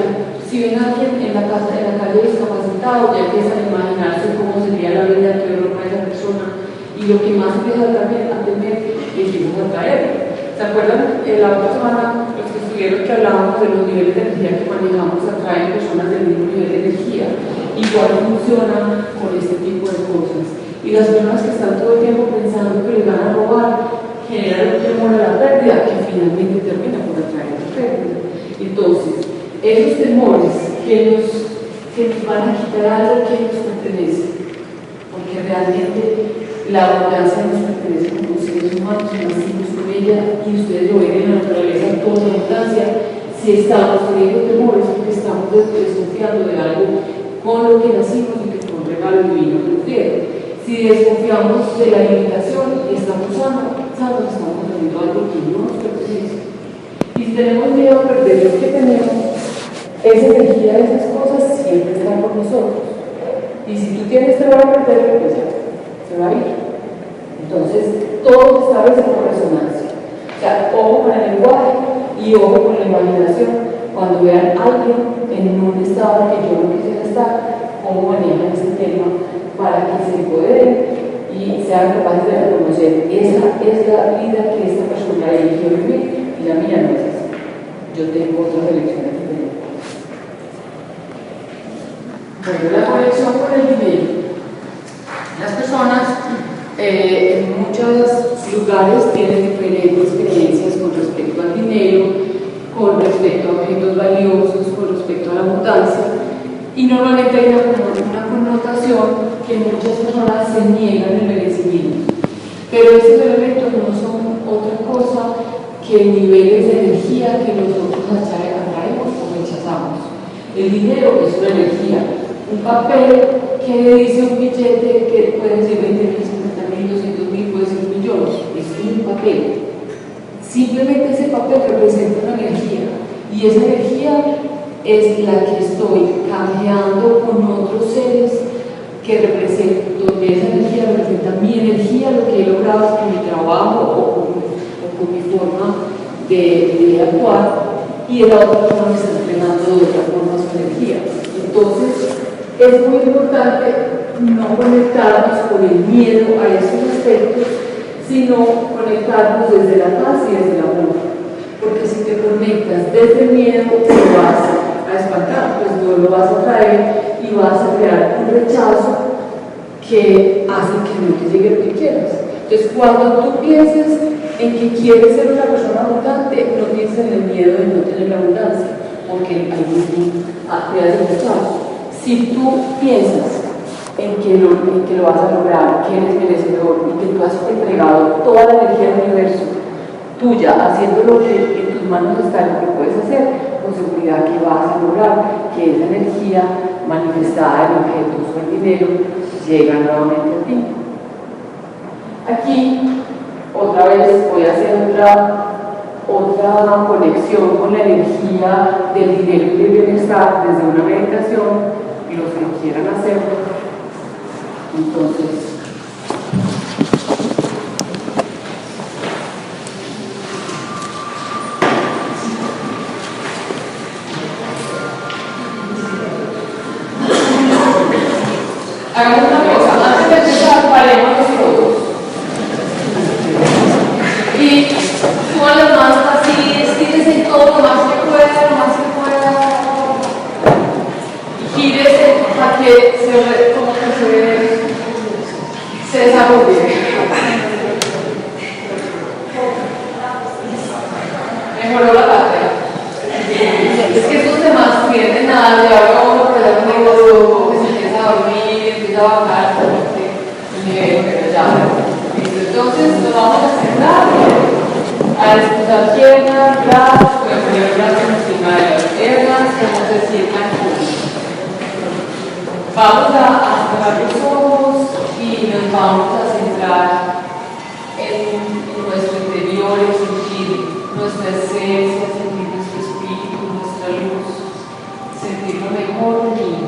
Si ven a alguien en la calle discapacitado, ya empiezan a imaginarse cómo sería la vida anterior para esa persona, y lo que más empieza a temer es que vamos a traer. ¿Se acuerdan? La otra semana, los que estuvieron que hablábamos de los niveles de energía que manejamos atraen personas del mismo nivel de energía. Igual funciona con este tipo de cosas. Y las personas que están todo el tiempo pensando que les van a robar generan un temor a la pérdida que finalmente termina por atraer la pérdida. Entonces, esos temores que nos van a quitar algo que nos pertenece, porque realmente la abundancia nos pertenece como seres humanos, nacimos con ella, y ustedes lo ven en la naturaleza, toda la abundancia. Si estamos teniendo temores, porque estamos desconfiando de algo con lo que nacimos y que fue un regalo divino que nos dieron. Si desconfiamos de la limitación y estamos sanos, estamos teniendo algo que no nos pertenece. Y si tenemos miedo a perder lo que tenemos, esa energía de esas cosas siempre está con nosotros. Y si tú tienes temor a perderlo, pues ya, se va a ir. Entonces, todo está por resonancia. O sea, ojo con el lenguaje y ojo con la imaginación. Cuando vean a alguien en un estado que yo no quisiera estar, cómo manejan ese tema para que se empoderen y sean capaces de reconocer esa es la vida que esta persona eligió vivir y la mía no es esa. Yo tengo otras elecciones diferentes. Bueno, la conexión con el dinero. Las personas en muchos lugares tienen diferentes creencias con respecto al dinero, con respecto a objetos valiosos, con respecto a la abundancia, y normalmente hay una connotación que muchas personas se niegan el merecimiento. Pero estos elementos no son otra cosa que niveles de energía que nosotros atraemos o rechazamos. El dinero es una energía, un papel que dice un billete que puede ser 20.000, 50.000, 200.000, puede ser millones, es un papel. Simplemente ese papel representa una energía y esa energía es la que estoy cambiando con otros seres que representan, donde esa energía representa mi energía, lo que he logrado con mi trabajo o con mi forma de actuar, y la otra persona me está entregando de otra forma su energía. Entonces, es muy importante no conectarnos con el miedo a esos aspectos, sino conectarnos desde la paz y desde el amor. Porque si te conectas desde el miedo, te vas a espantar, pues no lo vas a traer y vas a crear un rechazo que hace que no te llegue lo que quieras. Entonces, cuando tú pienses en que quieres ser una persona abundante, no pienses en el miedo de no tener la abundancia, porque ahí mismo creas el rechazo. Si tú piensas en que lo vas a lograr, que eres merecedor y que tú has entregado toda la energía del universo tuya, haciendo lo que en tus manos está, lo que puedes hacer, con seguridad que vas a lograr que esa energía manifestada en objetos o en dinero llega nuevamente a ti. Aquí, otra vez, voy a hacer otra conexión con la energía del dinero y del bienestar desde una meditación, y los que lo quieran hacer. Entonces, hagamos una cosa, antes de empezar, paremos todos. Y suban las manos así, estírese todo lo más que pueda, y gírese para que se desarrolle. Mejoró la parte. Es que estos demás tienden a llevarlo a uno que da un negocio, que se empieza a dormir, empieza a bajar el nivel, pero ya. Entonces nos vamos a sentar, a descansar piernas, brazos, pueden poner brazos encima de la pierna. Vamos a cerrar los ojos y nos vamos a centrar en nuestro interior, en sentir nuestra esencia, sentir nuestro espíritu, nuestra luz, sentir lo mejor de mí.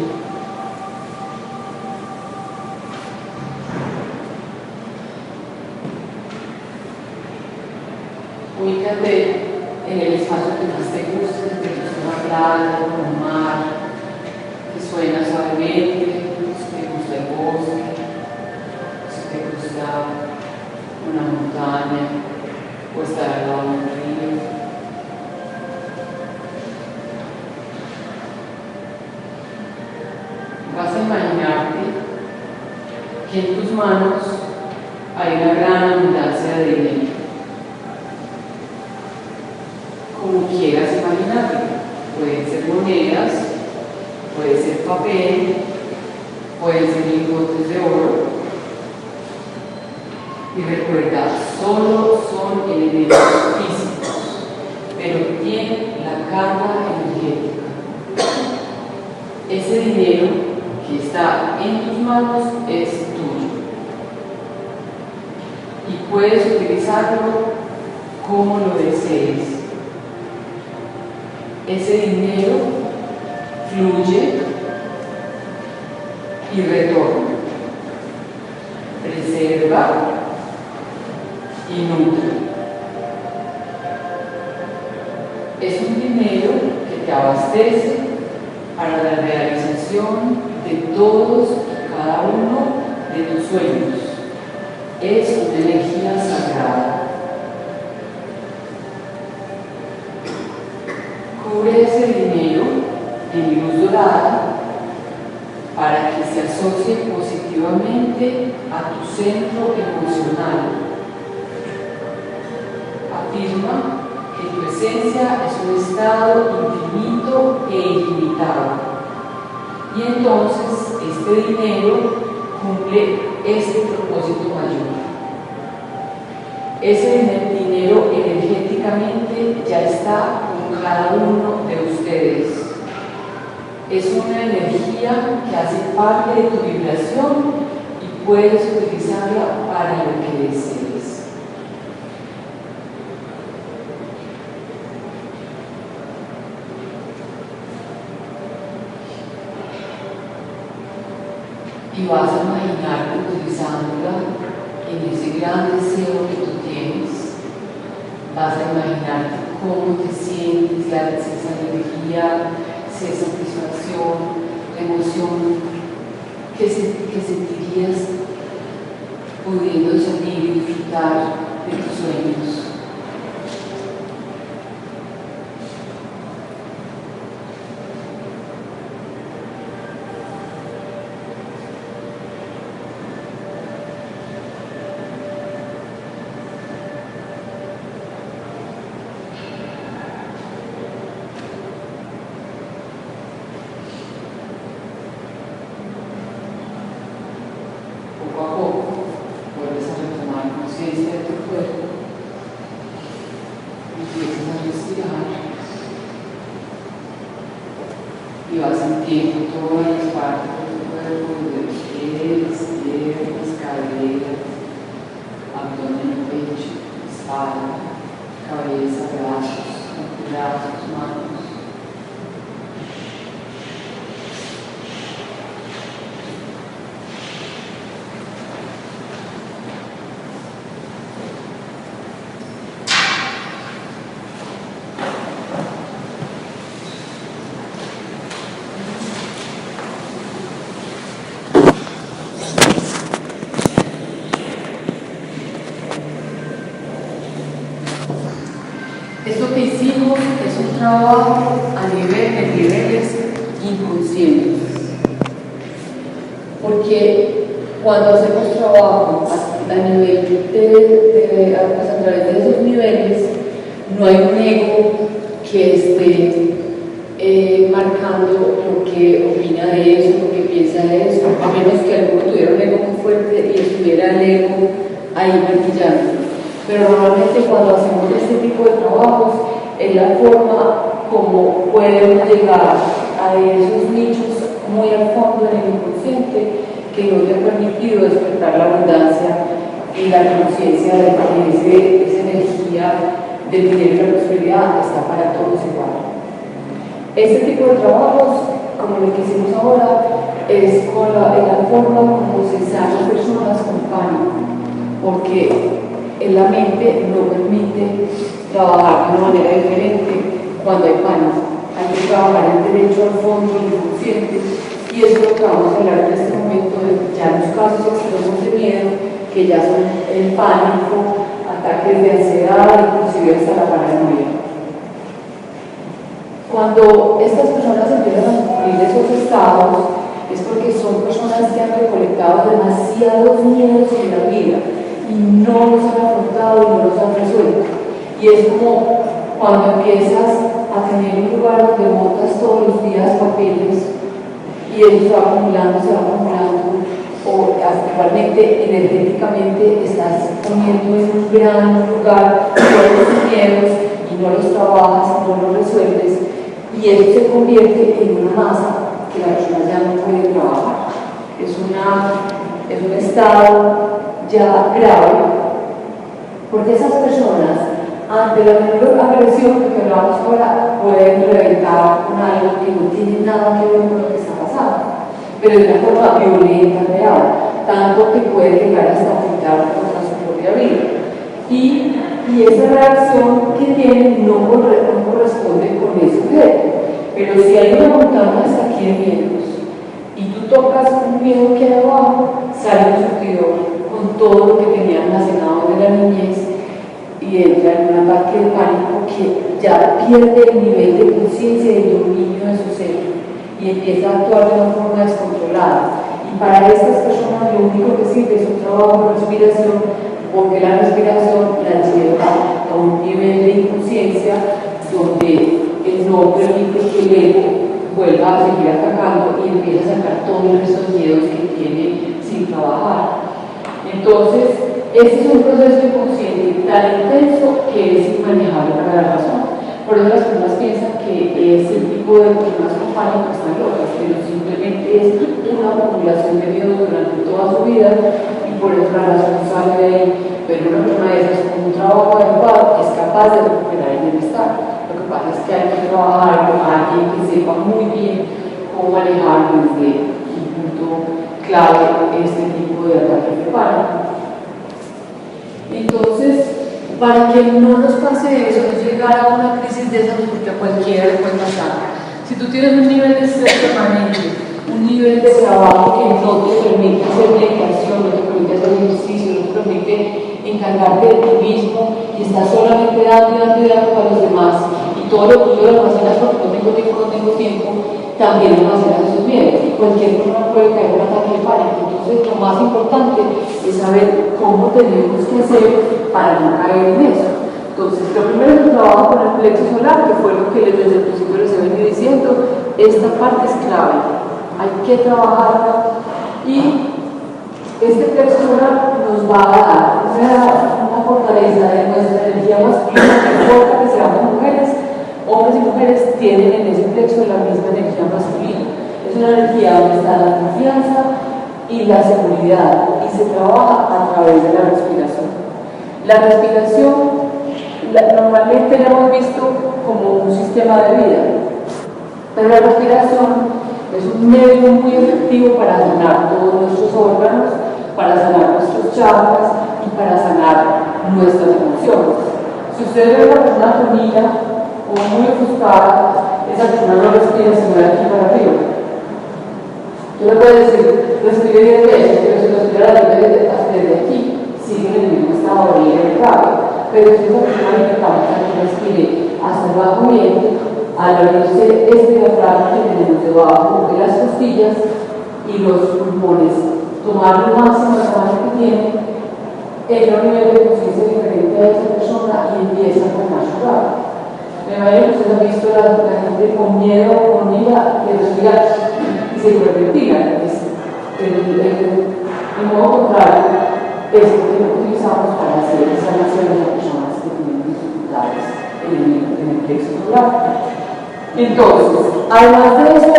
Ubícate en el espacio que más te guste, que te gusta una playa, un mar, que suena suavemente, si te gusta el bosque, si te gusta una montaña o estar al lado de un río. Vas a imaginarte que en tus manos hay una gran abundancia de dinero. Como quieras imaginarlo, pueden ser monedas, puede ser papel, pueden ser lingotes de oro. Y recuerda, solo son elementos físicos, pero tienen la carga energética. Ese dinero que está en tus manos es tuyo. Y puedes utilizarlo como lo desees. Ese dinero fluye y retorna, preserva y nutre. Es un dinero que te abastece para la realización de todos y cada uno de tus sueños. Es una energía sagrada. Cubre ese dinero en luz dorada para que se asocie positivamente a tu centro emocional. Afirma que tu esencia es un estado infinito e ilimitado. Y entonces este dinero cumple este propósito mayor. Ese dinero energéticamente ya está con cada uno de ustedes. Es una energía que hace parte de tu vibración y puedes utilizarla para lo que desees. Y vas a imaginarte utilizándola en ese gran deseo que tú tienes. Vas a imaginarte cómo te sientes, esa energía, esa satisfacción, la emoción que sentirías pudiendo salir y disfrutar de tus sueños. Poco a poco vuelves a retomar conciencia de tu cuerpo, empiezas a respirar y vas sintiendo todas las partes de tu cuerpo, de los pies, piernas, caderas, abdomen, pecho, espalda, cabeza, brazos, manos. Esto que hicimos es un trabajo en niveles inconscientes, porque cuando hacemos trabajo a nivel a través de esos niveles, no hay un ego que esté marcando lo que opina de eso, lo que piensa de eso, a menos que alguno tuviera un ego muy fuerte y estuviera el ego ahí martillando. Pero normalmente cuando hacemos este tipo de trabajos es la forma como podemos llegar a esos nichos muy al fondo en el inconsciente que no te ha permitido despertar la abundancia y la conciencia de que esa energía del dinero y la prosperidad está para todos igual. Este tipo de trabajos, como el que hicimos ahora, es con la forma como se sanan personas con pánico, porque en la mente no permite trabajar de una manera diferente cuando hay pánico. Hay que trabajar el derecho al fondo del inconsciente, y eso es lo que vamos a hablar en este momento de ya los casos extremos de miedo, que ya son el pánico, ataques de ansiedad, inclusive hasta la paranoia. Cuando estas personas empiezan a sufrir esos estados, es porque son personas que han recolectado demasiados miedos en la vida y no los han afrontado y no los han resuelto. Y es como cuando empiezas a tener un lugar donde botas todos los días papeles y eso se va acumulando, o actualmente energéticamente estás poniendo en un gran lugar todos tus miedos y no los trabajas, no los resuelves, y eso se convierte en una masa que la persona ya no puede trabajar. Es un estado ya grave, porque esas personas, ante la menor agresión que hablamos ahora, pueden reventar con algo que no tiene nada que ver con lo que está pasando, pero de una forma violenta, real, tanto que puede llegar hasta afectar contra su propia vida. Y esa reacción que tienen no corresponde con ese sujeto. Pero si hay una montaña hasta aquí de miedos y tú tocas un miedo que hay abajo, sale un surtidor con todo lo que tenían almacenado de la niñez y entra en un ataque de pánico que ya pierde el nivel de conciencia y dominio de su ser y empieza a actuar de una forma descontrolada. Y para estas personas lo único que sirve es un trabajo de respiración, porque la respiración la lleva a un nivel de inconsciencia donde no permite que el ego vuelva a seguir atacando y empieza a sacar todos esos miedos que tiene sin trabajar. Entonces, este es un proceso inconsciente tan intenso que es inmanejable para la razón. Por eso las personas piensan que es el tipo de personas con pánico que están locas, pero simplemente es una acumulación de miedos durante toda su vida y por eso la razón sale de ahí. Pero una persona de esas con un trabajo adecuado es capaz de recuperar el bienestar. Lo que pasa es que hay que trabajar con alguien que sepa muy bien cómo manejar desde un punto clave este tipo de ataque de pánico. Entonces, para que no nos pase eso, no llegar a una crisis de esas, porque a cualquiera le puede pasar. Si tú tienes un nivel de estrés permanente, un nivel de trabajo que no te permite hacer meditación, no te permite hacer ejercicio, no te permite encargarte de ti mismo y estás solamente dando para los demás y todo lo que tú almacenas porque no tengo tiempo, también almacenas esos miedos y cualquier persona puede caer en un ataque de pánico. Entonces lo más importante es saber cómo tenemos que hacer para no caer en eso. Entonces lo primero es el trabajo con el plexo solar, que fue lo que desde el principio les he venido diciendo. Esta parte es clave, hay que trabajarla y este plexo solar nos va a dar una fortaleza de nuestra energía masculina, no importa que seamos mujeres, hombres y mujeres tienen en ese plexo la misma energía masculina. Es una energía donde está la confianza y la seguridad y se trabaja a través de la respiración. La respiración normalmente la hemos visto como un sistema de vida, pero la respiración es un medio muy efectivo para sanar todos nuestros órganos, para sanar nuestros chakras y para sanar nuestras emociones. Si usted ve a una persona con ira o muy ofuscada, esa persona no respira sino de aquí para arriba. Yo le puedo decir, respire 10 veces, pero si lo respira desde aquí, sigue en el mismo estado de irritable. Pero si esa persona necesita que respire hasta el bajo vientre, al abrirse este diafragma que tenemos debajo de las costillas y los pulmones, tomar lo máximo de tamaño que tiene, entra a un nivel de conciencia diferente a esa persona y empieza a tomar su rabia. Me imagino que ustedes han visto a la gente con miedo, con ira, de respirar y se hiperventilan. De modo contrario, es lo que utilizamos para hacer sanación de las personas que tienen dificultades en el plexo solar. Entonces, además de eso,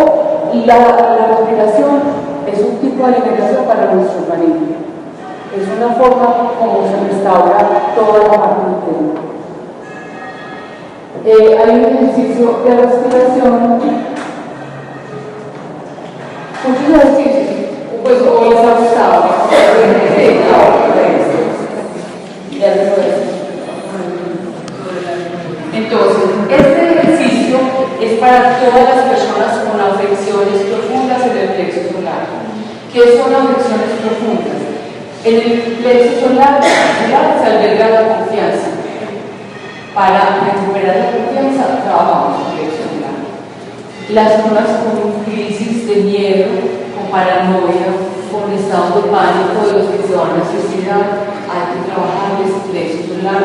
La respiración es un tipo de alimentación para nuestro organismo. Es una forma como se restaura toda la parte interna. Hay un ejercicio de respiración, muchos ejercicios, pues o les ha gustado, ya se puede. Entonces, este ejercicio es para todas las personas con afecciones profundas en el plexo solar. ¿Qué son afecciones profundas? En el plexo solar se alberga la confianza. Para recuperar la confianza, trabajamos con plexo solar. Las personas con crisis de miedo, con paranoia, con estado de pánico de los que se van a suicidar, hay que trabajar el plexo solar.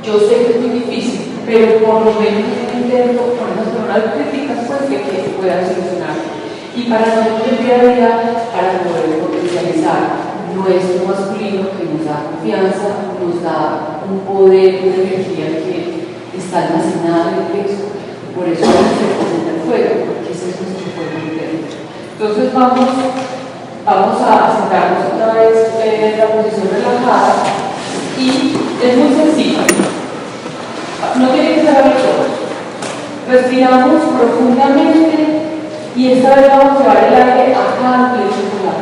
Yo sé que es muy difícil, pero por lo menos intento con esas personas críticas pues, de que se puedan solucionar. Y para nosotros el día a día, para poder potencializar nuestro masculino que nos da confianza, nos da un poder, una energía que está almacenada en el plexo. Por eso se presenta el fuego, porque ese es nuestro fuego interno. Entonces vamos a sentarnos otra vez en la posición relajada y es muy sencillo. No tiene que cerrar los ojos. Respiramos profundamente y esta vez vamos a llevar el aire acá al plexo solar.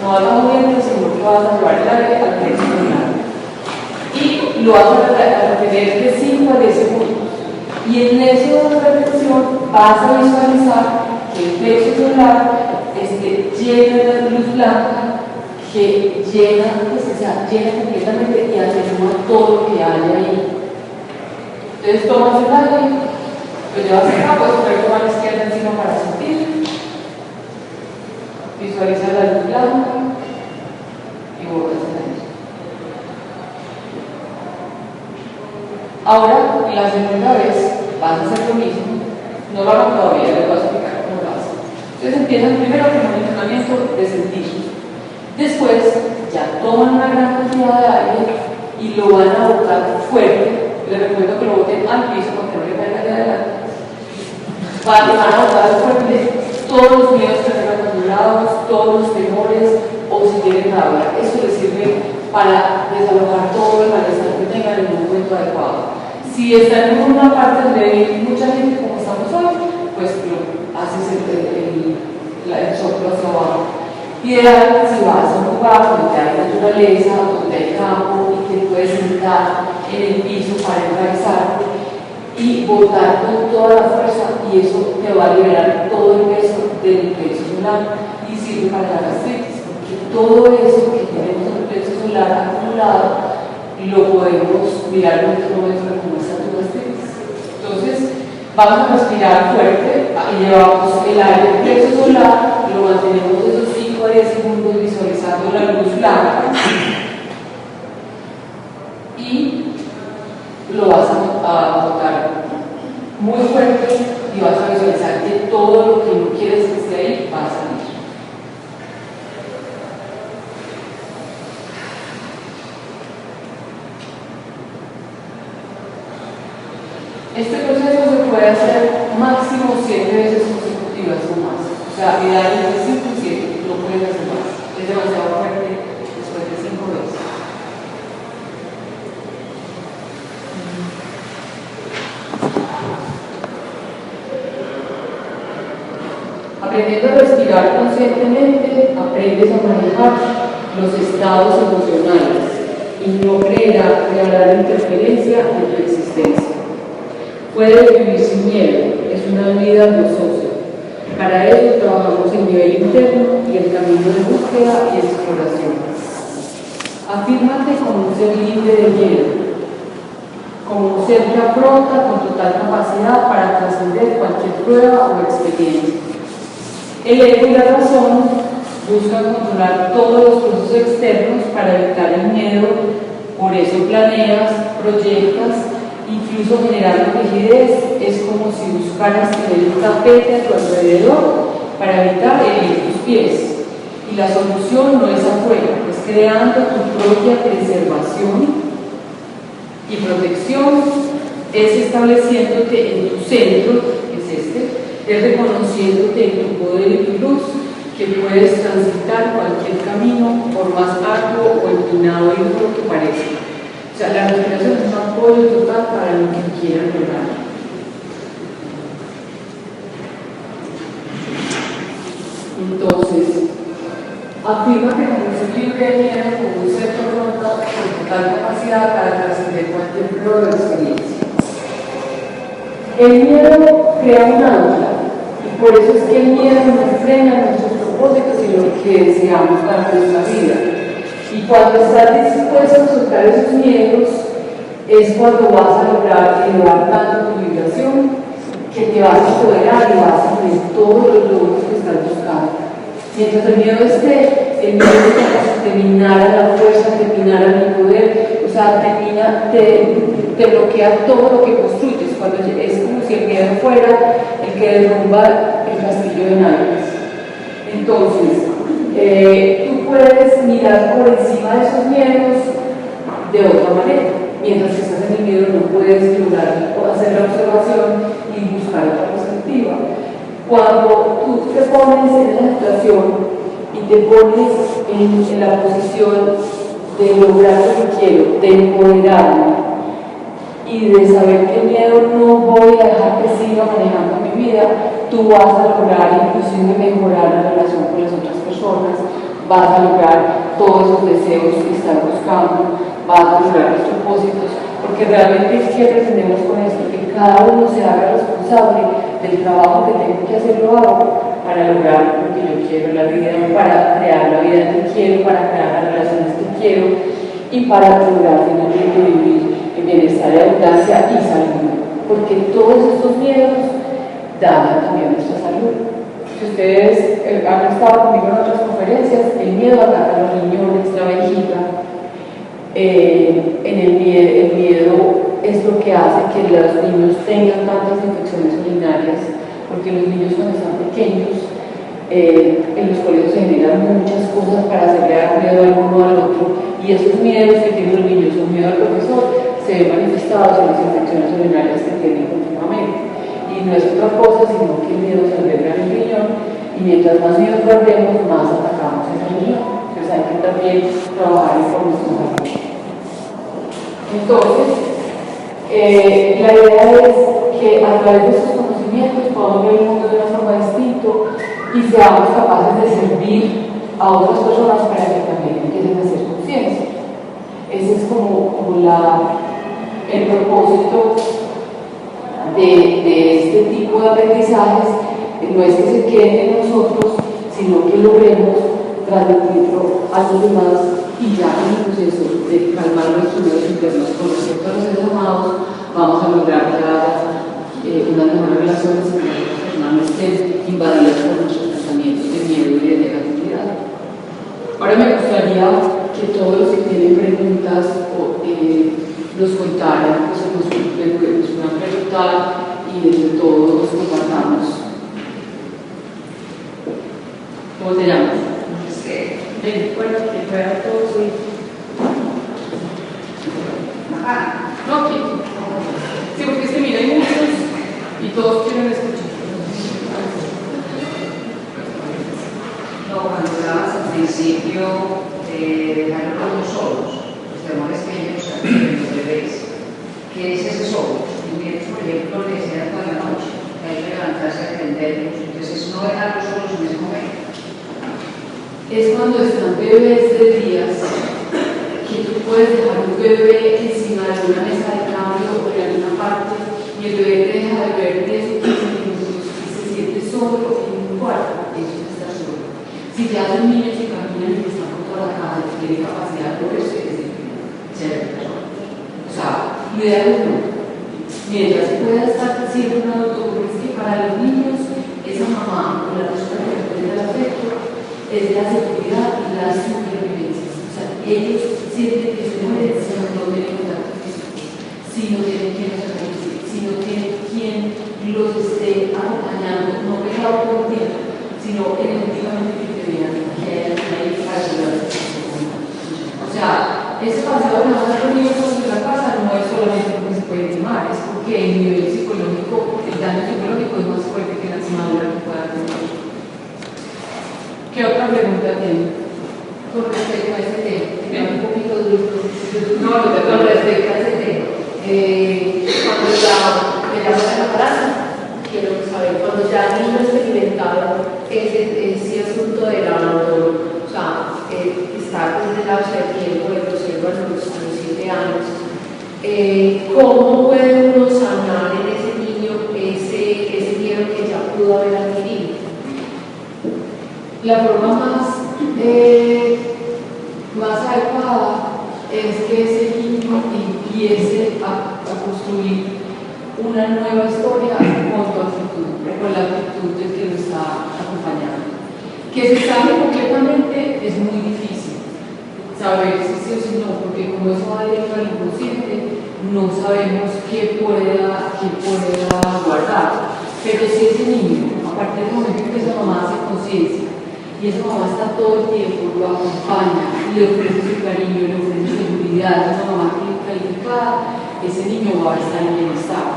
No vas moviendo, sino que vas a llevar el aire al plexo solar. Y lo vas a retener de 5 a 10 segundos. Y en esa repetición vas a visualizar que el plexo solar esté lleno de luz blanca que llena, llena completamente y atenúa todo lo que hay ahí. Entonces tomas el aire, lo llevas acá, puedes poner tu mano izquierda encima para sentir. Visualiza la luz blanca y botas el aire. Ahora, la segunda vez, vas a hacer lo mismo. No lo hagan todavía, les voy a explicar cómo lo hacen. Entonces empiezan primero con un entrenamiento de sentir. Después, ya toman una gran cantidad de aire y lo van a botar fuerte. Les recuerdo que lo boten al piso porque no le caiga de adelante. Van a botar fuerte todos los miedos que tengan acumulados, todos los temores o si tienen rabia. Eso les sirve para desalojar todo el malestar que tengan en un momento adecuado. Si están en una parte donde hay mucha gente como estamos hoy, pues lo haces el soplo hacia abajo. Ideal si vas a un lugar donde hay naturaleza, donde hay campo y te puedes sentar en el piso para enraizarte y botar con toda la fuerza y eso te va a liberar todo el peso del plexo solar y sirve para la gastritis porque todo eso que tenemos en el plexo solar acumulado lo podemos mirar en otro momento de cómo está tu gastritis. Entonces vamos a respirar fuerte y llevamos el aire del plexo solar, lo mantenemos esos 5 a 10 segundos visualizando la luz blanca y lo vas a botar muy fuerte y vas a visualizar que todo lo que no quieres que esté ahí va a salir. Este proceso se puede hacer máximo 7 veces consecutivas o más. O sea, idealmente 5 y 7, no puedes hacer más. Es demasiado fuerte después de 5 veces. Aprendiendo a respirar conscientemente, aprendes a manejar los estados emocionales y no creará interferencia en tu existencia. Puedes vivir sin miedo, es una vida gozosa. Para ello trabajamos el nivel interno y el camino de búsqueda y exploración. Afírmate como un ser libre de miedo, como un ser que afronta con total capacidad para trascender cualquier prueba o experiencia. El ego y la razón buscan controlar todos los procesos externos para evitar el miedo, por eso planeas, proyectas, incluso generar rigidez. Es como si buscaras tener un tapete a tu alrededor para evitar herir tus pies. Y la solución no es afuera, es creando tu propia preservación y protección, es estableciéndote en tu centro, que es este, es reconociéndote en tu poder y tu luz que puedes transitar cualquier camino, por más arduo o empinado y duro que parezca. O sea, la respiración es un apoyo total para lo que quieran lograr. Entonces, afirma que como soy libre de miedo, como un ser con total capacidad para trascender cualquier prueba de experiencia. El miedo crea un ancla, y por eso es que el miedo nos frena nuestros propósitos y lo que deseamos para nuestra vida. Y cuando estás dispuesto a soltar esos miedos, es cuando vas a lograr elevar tanto tu vibración que te vas a empoderar y vas a tener todos los logros que estás buscando. Mientras el miedo esté, el miedo es capaz de minar a la fuerza, de minar a mi poder, o sea, te bloquea todo lo que construyes. Cuando es como si el miedo fuera el que derrumba el castillo de naipes. Entonces, tú puedes mirar por encima de esos miedos de otra manera. Mientras que estás en el miedo no puedes lograr o hacer la observación y buscar otra perspectiva. Cuando tú te pones en esa situación y te pones en la posición de lograr lo que quiero, de empoderarme y de saber que el miedo no voy a dejar que siga manejando mi vida, tú vas a lograr inclusive mejorar la relación con las otras personas, vas a lograr todos esos deseos que estás buscando, vas a lograr los propósitos, porque realmente ¿qué pretendemos con esto? Que cada uno se haga responsable del trabajo que tengo que hacer, lo hago para lograr lo que yo quiero en la vida, para crear la vida que quiero, para crear las relaciones que quiero y para lograr finalmente vivir en bienestar y abundancia y salud, porque todos estos miedos dañan también nuestra salud. Si ustedes han estado conmigo en otras conferencias, el miedo ataca los riñones, la vejiga. El miedo es lo que hace que los niños tengan tantas infecciones urinarias, porque los niños cuando están pequeños en los colegios se generan muchas cosas para hacerle dar miedo al uno al otro, y esos miedos que tienen los niños, un miedo al profesor, se ven manifestados en las infecciones urinarias que tienen continuamente. Y no es otra cosa sino que el miedo se alberga en el riñón, y mientras más miedo guardemos, más atacamos ese riñón. Entonces hay que también trabajar en formación. Entonces, la idea es que a través de estos conocimientos podamos ver el mundo de una forma distinta y seamos capaces de servir a otras personas para que también empiecen a hacer conciencia. Ese es como el propósito de este tipo de aprendizajes. No es que se queden en nosotros, sino que logremos transmitirlo a los demás y ya en el proceso de calmar nuestros miedos internos con respecto a los seres amados, vamos a lograr que haya unas mejores relaciones y que las personas no estén invadidas por nuestros pensamientos de miedo y de negatividad. Ahora me gustaría que todos los que tienen preguntas los contaran, pues nos puedan preguntar y entre todos los compartamos. ¿Cómo te llamas? Bueno, que fuera todos hoy. No, sí, porque es que mira, hay muchos y todos quieren escuchar. No, cuando hablabas al principio de dejarlos todos solos, los temores que ellos tienen, los bebés, ¿qué es ese solo? Los nietos, por ejemplo, les quedan toda la noche, hay que levantarse a atenderlos, entonces no dejarlos solos en ese momento. Es cuando están bebés de días que tú puedes dejar un bebé encima de una mesa de cambio o de alguna parte y el bebé te deja de ver 10 o 15 minutos y se siente solo en un cuarto. Eso es estar solo. Si ya son niños que caminan y que están por toda la casa, que tienen capacidad de moverse, es ser persona. O sea, ideal es no. Mientras pueda estar siendo un adulto, porque es que para los niños esa mamá o la persona que representa el afecto es la seguridad y la supervivencia. O sea, ellos sienten que se mueren si no tienen contacto físico, si no tienen quien los acompañe, si no tienen quien los esté acompañando, no pegado todo el tiempo, sino efectivamente que te vean que hay alguien para ayudar. O sea, ese paseo de la mano conmigo de la casa no es solamente porque se puede quemar, es porque el nivel psicológico, el daño psicológico es más fuerte que la una pregunta con respecto a ese tema, un poquito duro. No, con respecto a ese tema. Cuando me llaman a la casa, quiero saber, cuando ya el niño experimentado ese asunto de la o sea, está desde el lapso de tiempo de proceso a los 7 años, ¿cómo puede uno sanar en ese niño ese miedo que ya pudo haber adquirido? La forma más adecuada es que ese niño empiece a construir una nueva historia con tu actitud, con la actitud del que lo está acompañando. Que se sabe completamente es muy difícil saber si sí o si no, porque como eso va directo al inconsciente, no sabemos qué pueda guardar. Pero si ese niño, a partir del momento en que esa mamá hace conciencia, y esa mamá está todo el tiempo, lo acompaña, le ofrece su cariño, le ofrece seguridad, es una mamá calificada, ese niño va a estar en bienestar.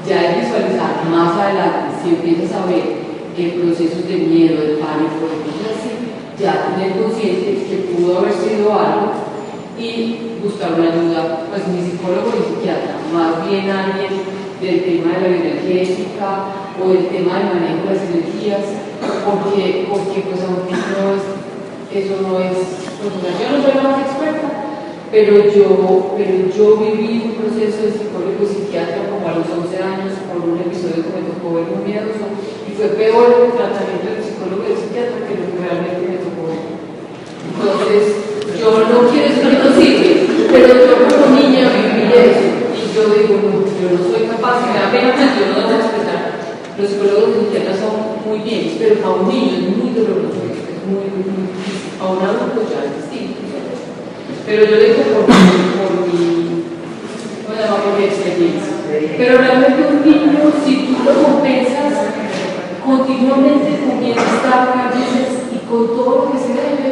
Ya es visualizar más adelante, si empiezas a ver procesos de miedo, de pánico, de cosas así, ya tener conciencia que pudo haber sido algo y buscar una ayuda, pues ni psicólogo ni psiquiatra, más bien alguien del tema de la bioenergética o del tema del manejo de las energías, porque pues aunque eso no es, pues, yo no soy la más experta, pero yo viví un proceso de psicólogo y psiquiatra como a los 11 años por un episodio que me tocó ver muy miedoso y fue peor el tratamiento del psicólogo y del psiquiatra que lo que realmente me tocó ver. Entonces, yo no quiero decir que no sirve, pero yo como niña viví eso y yo digo, no, yo no soy capaz, me da pena, yo no debo expresar. Los psicólogos y psiquiatras son muy bien, pero para un niño es muy doloroso, es muy difícil. A un adulto ya es distinto. Pero yo digo por mi experiencia. Pero realmente un niño, si tú lo compensas continuamente con bienestar, a veces, y con todo lo que se debe,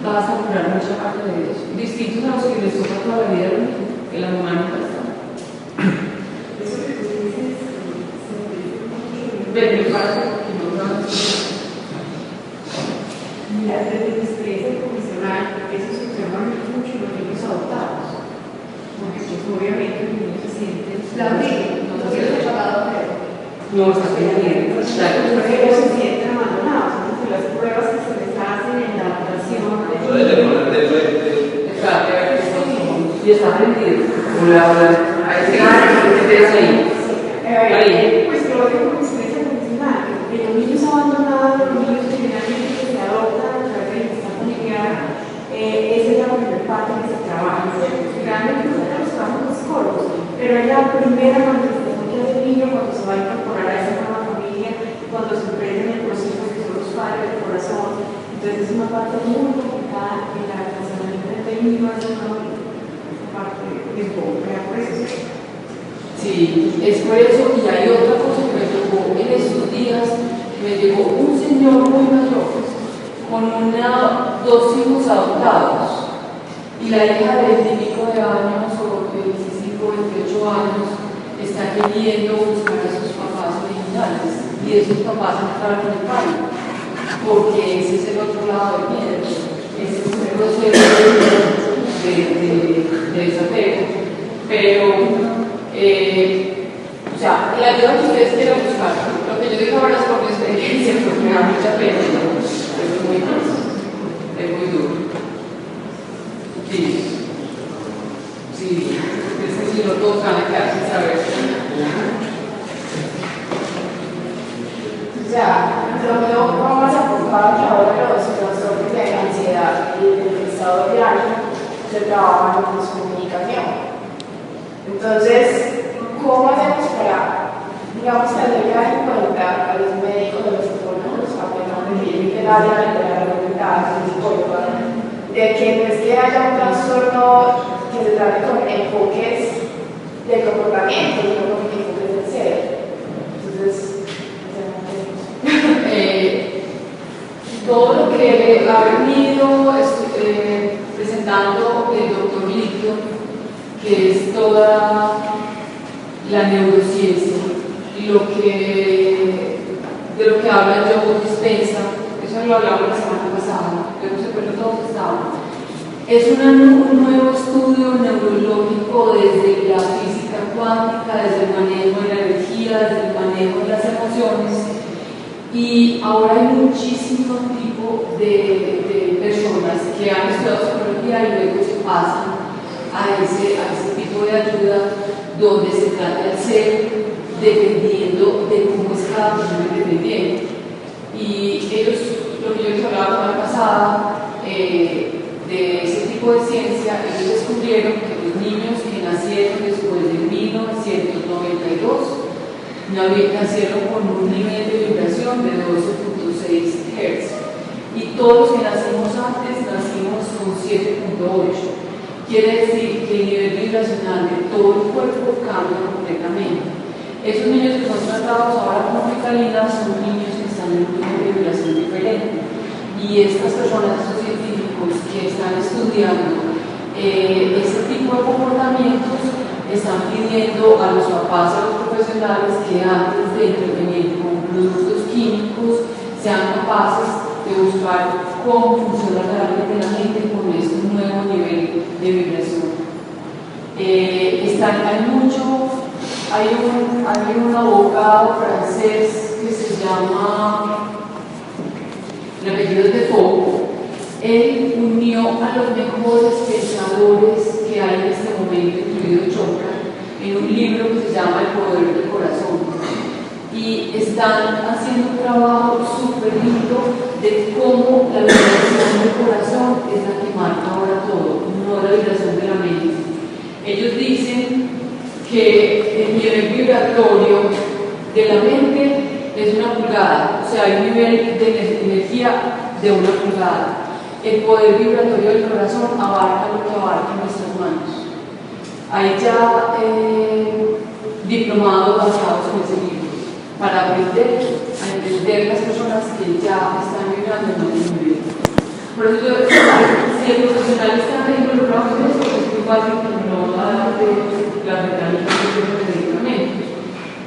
vas a lograr mucha parte de eso. Distintos a los que les toca toda la vida al niño, que la mamá nunca está. Eso que tú dices, De mi parte, porque no. mira, desde mi experiencia profesional, eso se observa mucho en los niños adoptados. Porque pues obviamente los niños se sienten La vida, no se ha tratado de No, está bien. ellos se sienten abandonados, entonces las pruebas que se les hacen en la adaptación Y está aprendido. Ahí se ahí. Pues lo digo por experiencia profesional, que los niños abandonados, los niños que generalmente se adoptan a través de la amistad familiar, esa es la primera parte que se trabaja. Realmente nosotros trabajamos con psicólogos, pero es la primera manifestación que hace el niño cuando se va a incorporar a esa nueva familia, cuando se emprende en el proceso que son los padres del corazón. Entonces es una parte muy complicada en la relacionamiento entre el niño y esa nueva vida. Esa parte es compleja por eso. Sí, es por eso. Y hay otra cosa que me tocó en estos días. Me llegó un señor muy mayor con dos hijos adoptados. Y la hija de 20 y pico de años, o 25, 28 años, está queriendo buscar a sus papás originales. Y esos papás entraron en el pánico, porque ese es el otro lado del miedo. Ese es un proceso de desapego. Pero, o sea, la ayuda que ustedes quieran buscar, lo que yo digo ahora es por mi experiencia, porque me da mucha pena, ¿no? Es muy difícil, es muy duro. Sí, es que si no todos van a quedar sin saber. O sea, lo que vamos a apuntar que ahora los trastornos de ansiedad y del estado de ánimo se trabajan en comunicación. Entonces, ¿cómo hacemos para, digamos, tener en cuenta a los médicos, a los psicólogos, a que el área de la salud mental, los psicólogos, de que no es que haya un trastorno que se trate con enfoques de comportamiento, sino con enfoques del ser? Entonces, todo lo que ha venido presentando el doctor Lidio, que es toda la neurociencia, de lo que habla Joe Dispenza, es eso lo hablamos la semana pasada, pero se acuerdan todos estaban. Es un nuevo estudio neurológico desde la física cuántica, desde el manejo de la energía, desde el manejo de las emociones. Y ahora hay muchísimo tipo de personas que han estudiado psicología y luego se pasan a ese tipo de ayuda donde se trata el ser dependiendo de cómo es cada persona independiente. Y ellos, lo que yo les hablaba la semana pasada, de ese tipo de ciencia, ellos descubrieron que los niños que nacieron después de 1992 nacieron con un nivel de vibración de 12.6 Hz y todos los que nacimos antes nacimos con 7.8. Quiere decir que el nivel vibracional de todo el cuerpo cambia completamente. Esos niños que son tratados ahora con Ritalina son niños que están en un nivel de vibración diferente. Y estas personas, estos científicos que están estudiando ese tipo de comportamientos, están pidiendo a los papás, a los profesionales, que antes de intervenir con productos químicos sean capaces de buscar cómo funciona realmente la mente con este nuevo nivel de vibración. Hay un abogado francés que se llama, el apellido es Defoe. Él unió a los mejores pensadores que hay en este momento, incluido Chopra, en un libro que se llama El poder del corazón. Y están haciendo un trabajo súper lindo de cómo la vibración del corazón es la que marca ahora todo, no la vibración de la mente. Ellos dicen que el nivel vibratorio de la mente es 1 pulgada, o sea, hay un nivel de energía de 1 pulgada. El poder vibratorio del corazón abarca lo que abarca nuestras manos. Hay ya diplomados basados en ese libro para aprender a entender las personas que ya están vibrando en el nivel. Por eso, si el profesional está involucrado en esto, es muy fácil que no va a dar la retaliación de medicamentos.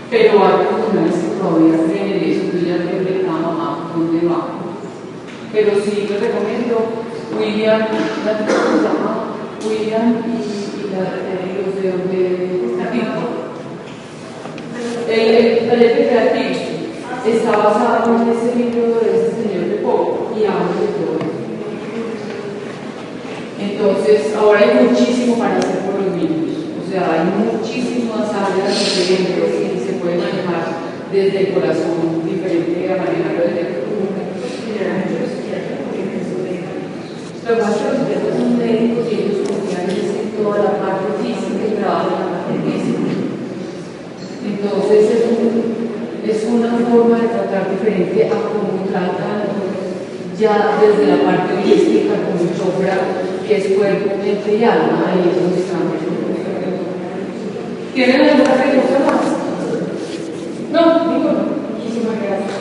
Pero hay profesionales que todavía creen en eso, entonces ya le preguntan a mamá dónde va. Pero sí les recomiendo William, la que se llama William y los de Capítulo. El taller de creativo está basado en ese libro de este señor de Poe y habla de todo eso. Entonces, ahora hay muchísimo para hacer por los niños. O sea, hay muchísimas áreas diferentes que se pueden manejar desde el corazón, diferente a manejarlo desde el cuerpo. Lo que pasa es que los médicos son médicos y ellos confían en toda la parte física y trabajan en la parte física. Entonces es una forma de tratar diferente a cómo tratan ya desde la parte holística como Chopra, que es cuerpo, mente y alma. Ahí es donde estamos. ¿Tienen alguna pregunta más? No, ninguno. Muchísimas gracias.